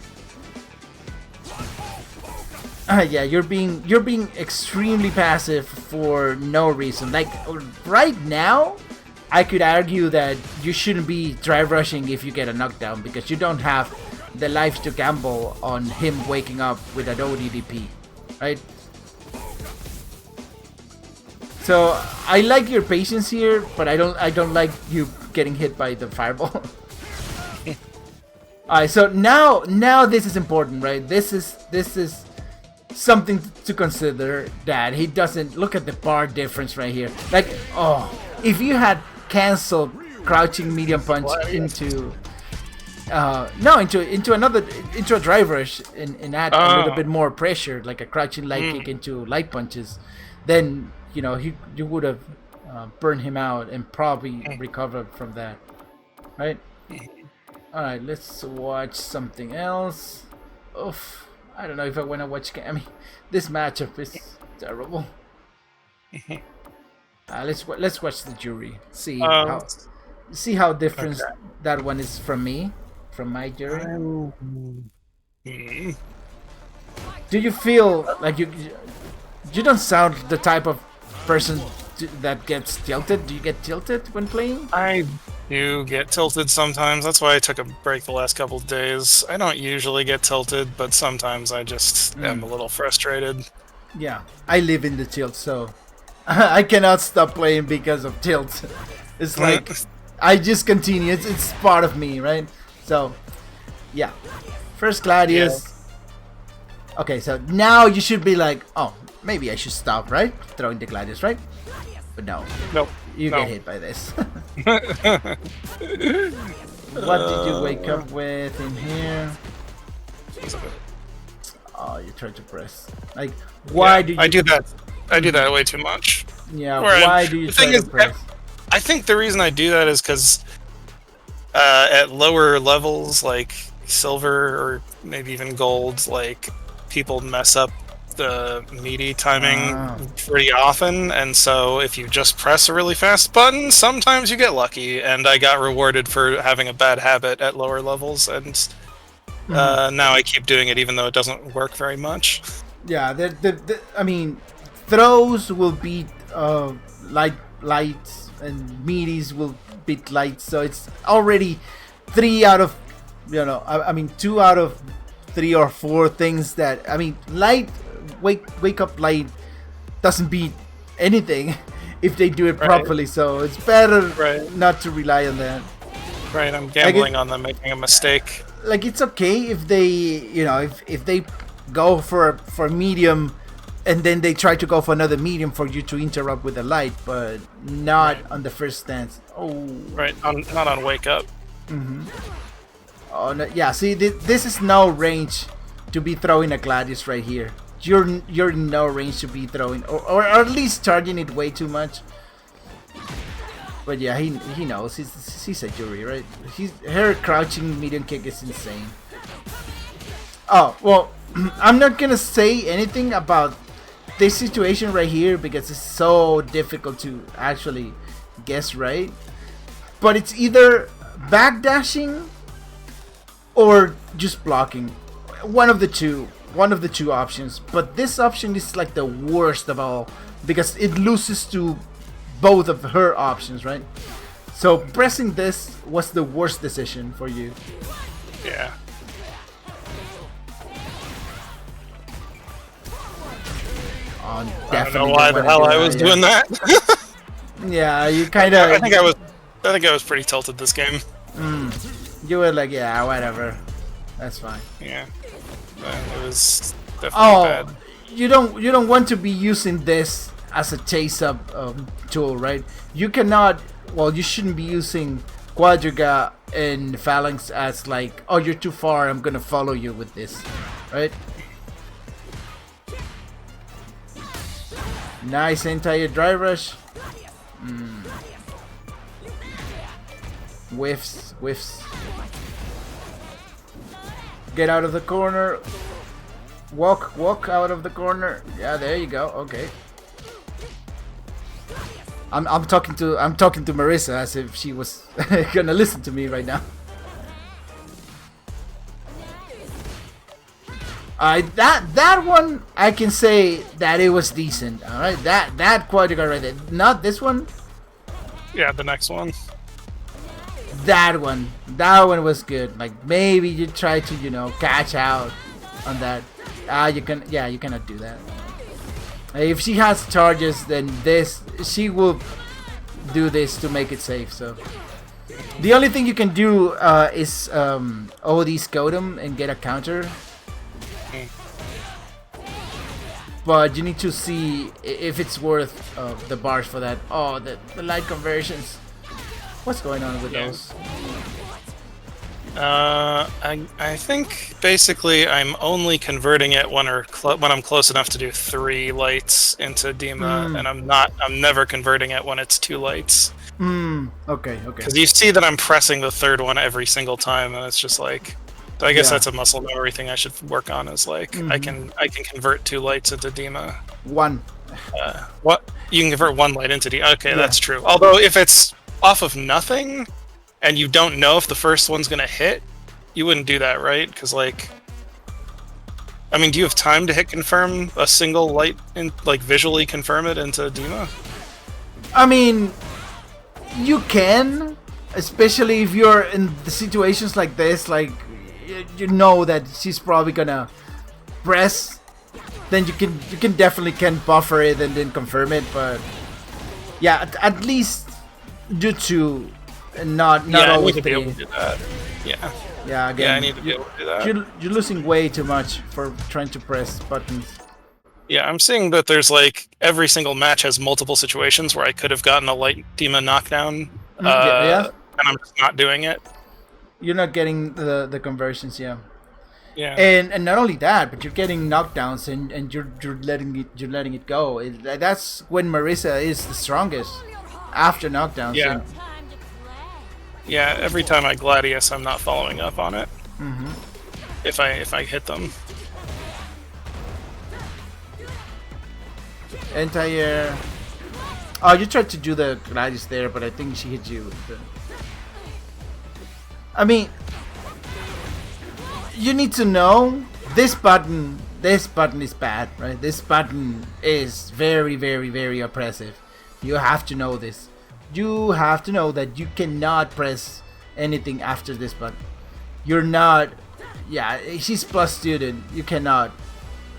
Yeah, you're being extremely passive for no reason. Like right now, I could argue that you shouldn't be drive rushing if you get a knockdown because you don't have the life to gamble on him waking up with an ODDP, right? So I like your patience here, but I don't like you getting hit by the fireball. Alright, so now this is important, right? This is something to consider, that he doesn't look at the bar difference right here. Like, oh, if you had canceled crouching medium punch into into a drive rush and add a little bit more pressure, like a crouching light kick into light punches, then you know you would have burned him out and probably recovered from that, right? All right, let's watch something else. Oof. I don't know if I want to watch. I mean, this matchup is terrible. Let's watch the jury. See how different that one is from my jury. Do you feel like you don't sound the type of person that gets tilted? Do you get tilted when playing? I do get tilted sometimes. That's why I took a break the last couple of days. I don't usually get tilted, but sometimes I just am a little frustrated. Yeah, I live in the tilt, so I cannot stop playing because of tilt. It's like I just continue. It's part of me, right? So yeah, first Gladius. Yeah. Okay, so now you should be like, oh, maybe I should stop, right? Throwing the Gladius, right? But no. Nope. You get hit by this. What did you wake up with in here? Oh, you tried to press. Like, why do you... I do that. I do that way too much. Yeah, why do you try to press? I think the reason I do that is because at lower levels, like silver or maybe even gold, like people mess up the meaty timing pretty often, and so if you just press a really fast button, sometimes you get lucky, and I got rewarded for having a bad habit at lower levels, and now I keep doing it even though it doesn't work very much. Yeah, I mean, throws will beat lights, and meaties will beat lights, so it's already 3 out of, you know, I mean 2 out of 3 or 4 things that, I mean, light wake up light doesn't beat anything if they do it properly, so it's better not to rely on that. Right, I'm gambling on them making a mistake. Like, it's okay if they, you know, if they go for medium and then they try to go for another medium for you to interrupt with a light, but not on the first stance. Oh, right, not on wake up. Oh no, yeah, see, this is no range to be throwing a Gladius right here. You're in no range to be throwing, or at least charging it way too much. But yeah, he knows. He's a jury, right? Her crouching medium kick is insane. Oh well, I'm not gonna say anything about this situation right here because it's so difficult to actually guess right. But it's either backdashing or just blocking. One of the two options, but this option is like the worst of all because it loses to both of her options, right? So pressing this was the worst decision for you. Yeah. Oh, I don't know why the hell I was doing that. Yeah, you kind of. I think I was pretty tilted this game. You were like, yeah, whatever. That's fine. Yeah. It was definitely Oh, bad. you don't want to be using this as a chase up tool, right? You cannot. Well, you shouldn't be using Quadriga and Phalanx as like, oh, you're too far. I'm gonna follow you with this, right? Nice entire dry rush. Whiffs, whiffs. Get out of the corner. Walk out of the corner. Yeah, there you go. Okay. I'm talking to Marisa as if she was gonna listen to me right now. That one I can say that it was decent. All right, that Quadriga right there. Not this one. Yeah, the next one. That one was good. Like maybe you try to catch out on that. You cannot do that. If she has charges, then she will do this to make it safe. So the only thing you can do is OD Scotum and get a counter. But you need to see if it's worth the bars for that. Oh, the light conversions. What's going on with those? I think basically I'm only converting it when I'm close enough to do 3 lights into Dima, and I'm never converting it when it's 2 lights. Okay. Because you see that I'm pressing the 3rd one every single time, and it's just like, I guess that's a muscle memory thing I should work on. Is like I can convert 2 lights into Dima. 1. What? You can convert 1 light into Dima. Okay, that's true. Although if it's off of nothing, and you don't know if the first one's gonna hit, you wouldn't do that, right? Because like, I mean, do you have time to hit confirm a single light and like visually confirm it into Dima? I mean, you can, especially if you're in the situations like this, like you know that she's probably gonna press, then you can definitely buffer it and then confirm it. But yeah, at least do 2. Not always I need to be able to do that. Yeah, again, I need to be able to do that. You're losing way too much for trying to press buttons. Yeah, I'm seeing that there's like every single match has multiple situations where I could have gotten a light Dima knockdown, and I'm just not doing it. You're not getting the conversions, yeah. Yeah. And not only that, but you're getting knockdowns and you're letting it go. That's when Marisa is the strongest after knockdowns. Yeah. And, yeah, every time I Gladius, I'm not following up on it. If I hit them. Anti-air. Oh, you tried to do the Gladius there, but I think she hit you with the... I mean, you need to know this button is bad, right? This button is very, very, very oppressive. You have to know this. You have to know that you cannot press anything after this button. You're not... Yeah, she's plus student. You cannot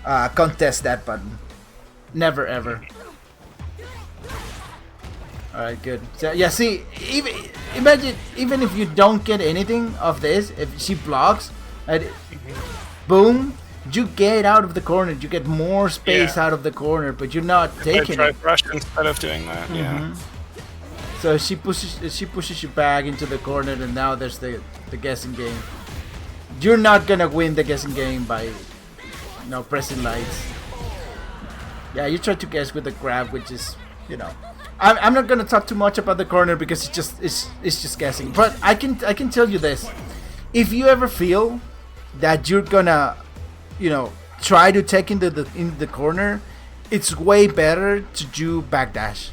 contest that button. Never, ever. Alright, good. So, yeah, see, imagine, even if you don't get anything of this, if she blocks, right, boom, you get out of the corner. You get more space out of the corner, but you're not taking it. I try rush instead of doing that, yeah. So she pushes you back into the corner, and now there's the guessing game. You're not gonna win the guessing game by pressing lights. Yeah, you try to guess with the grab, which is I'm not gonna talk too much about the corner because it's just guessing. But I can tell you this: if you ever feel that you're gonna try to take into the corner, it's way better to do backdash,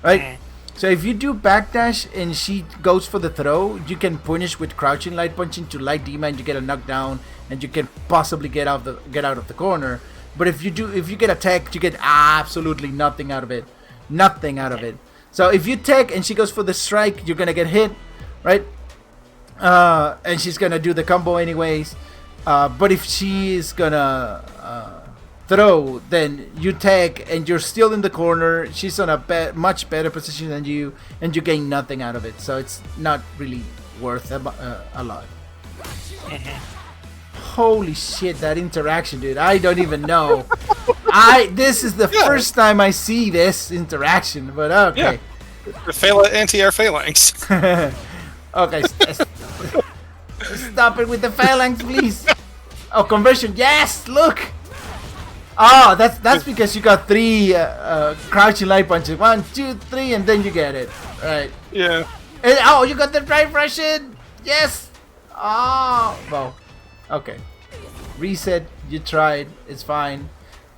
right? So if you do backdash and she goes for the throw, you can punish with crouching light punching to light Dima, and you get a knockdown, and you can possibly get out of the corner. But if you get attacked, you get absolutely nothing out of it. Nothing out of it. So if you tech and she goes for the strike, you're gonna get hit, right? And she's gonna do the combo anyways. But if she's gonna throw, then you tag and you're still in the corner. She's on a much better position than you, and you gain nothing out of it. So it's not really worth a lot. Holy shit, that interaction, dude! I don't even know. This is the first time I see this interaction, but okay. The anti-air phalanx. Okay, stop it with the phalanx, please. Oh, conversion, yes! Look. Oh, that's because you got 3 crouching light punches. 1, 2, 3, and then you get it. Right. Yeah. And, you got the drive Russian. Yes. Oh, well. Okay. Reset. You tried. It's fine.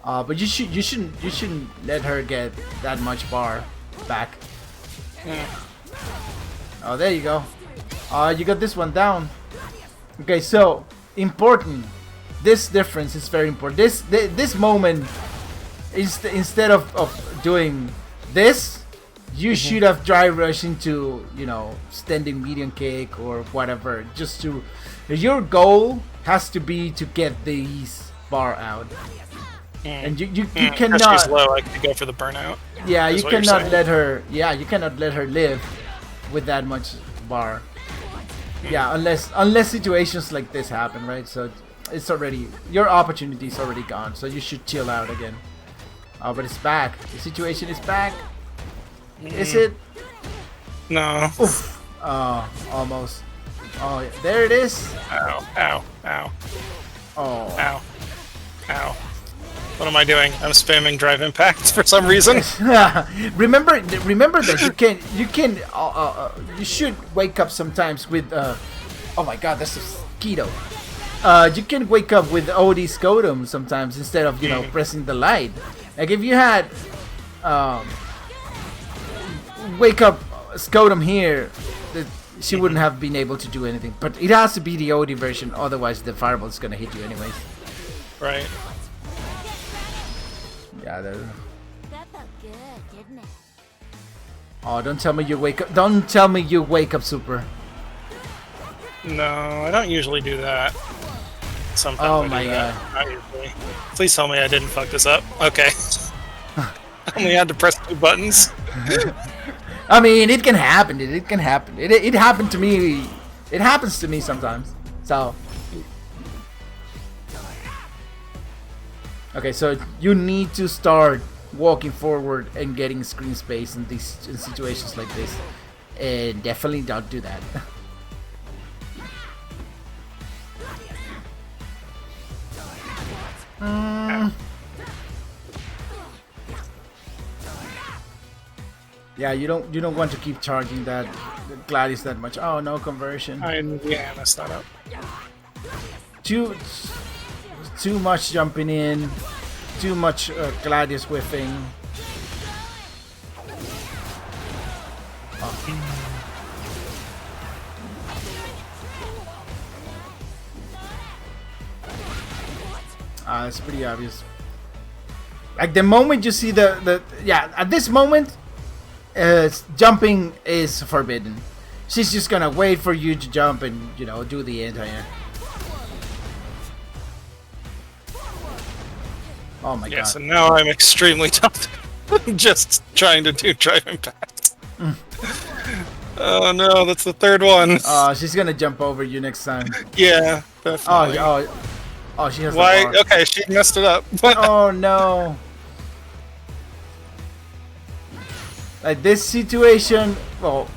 But you shouldn't let her get that much bar back. Yeah. Oh, there you go. You got this one down. Okay, so important. This difference is very important. This moment is instead of doing this, you should have drive rush into, you know, standing medium kick or whatever. Just to, your goal has to be to get these bar out, and you cannot. She's low. I could go for the burnout. Yeah, you cannot let her. Yeah, you cannot let her live with that much bar. Yeah, unless situations like this happen, right? So it's already, your opportunity is already gone. So you should chill out again. But it's back. The situation is back. Is it? No. Oof. Almost. Oh, yeah. There it is. Ow! Ow! Ow! Oh. Ow! Ow! What am I doing? I'm spamming drive impact for some reason. remember that you should wake up sometimes with oh my god, that's a mosquito. You can wake up with OD Scotum sometimes instead of, you know, pressing the light. Like if you had wake up Scotum here, she wouldn't have been able to do anything. But it has to be the OD version, otherwise the fireball is gonna hit you anyways. Right. Yeah, That felt good, didn't it? oh, don't tell me you wake up. Don't tell me you wake up super. No, I don't usually do that. Sometimes Oh I do my that. god. Not usually. Please tell me I didn't fuck this up. Okay. I only had to press 2 buttons. I mean, it can happen. It can happen. It happened to me. It happens to me sometimes. So. Okay, so you need to start walking forward and getting screen space in situations like this, and definitely don't do that. Yeah, you don't want to keep charging that Gladys that much. Oh no, conversion. I messed that up. Too much jumping in, too much Gladius whiffing. It's pretty obvious. Like the moment you see at this moment, jumping is forbidden. She's just gonna wait for you to jump and, you know, do the entire. Oh my god. Yes, and now I'm extremely tough. Just trying to do drive impact. Oh no, that's the 3rd one. Oh, she's gonna jump over you next time. Yeah, definitely. Oh, she has Why? the bar. Okay, she messed it up. Oh no. Like this situation, well,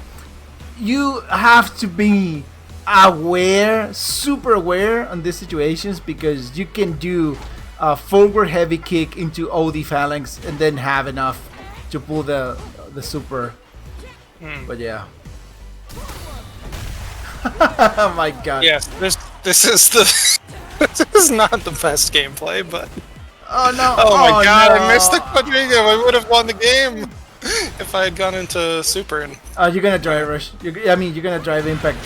you have to be aware, super aware on these situations, because you can do a forward heavy kick into OD phalanx and then have enough to pull the super. But yeah. Oh my god. Yes, this is the this is not the best gameplay, but oh no. Oh my god, no. I missed the quadriga. I would have won the game if I had gone into super and You're gonna drive rush. You're gonna drive impact.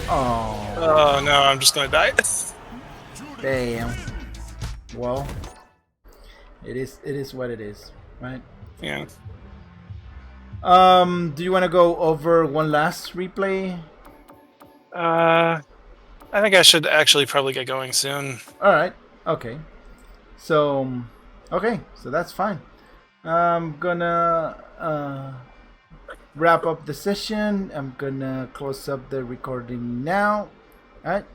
Oh. Oh no, I'm just gonna die. Damn. Well, it is what it is, right? Yeah. Do you want to go over one last replay? I think I should actually probably get going soon. All right. Okay. So, okay. So that's fine. I'm gonna wrap up the session. I'm gonna close up the recording now. Alright.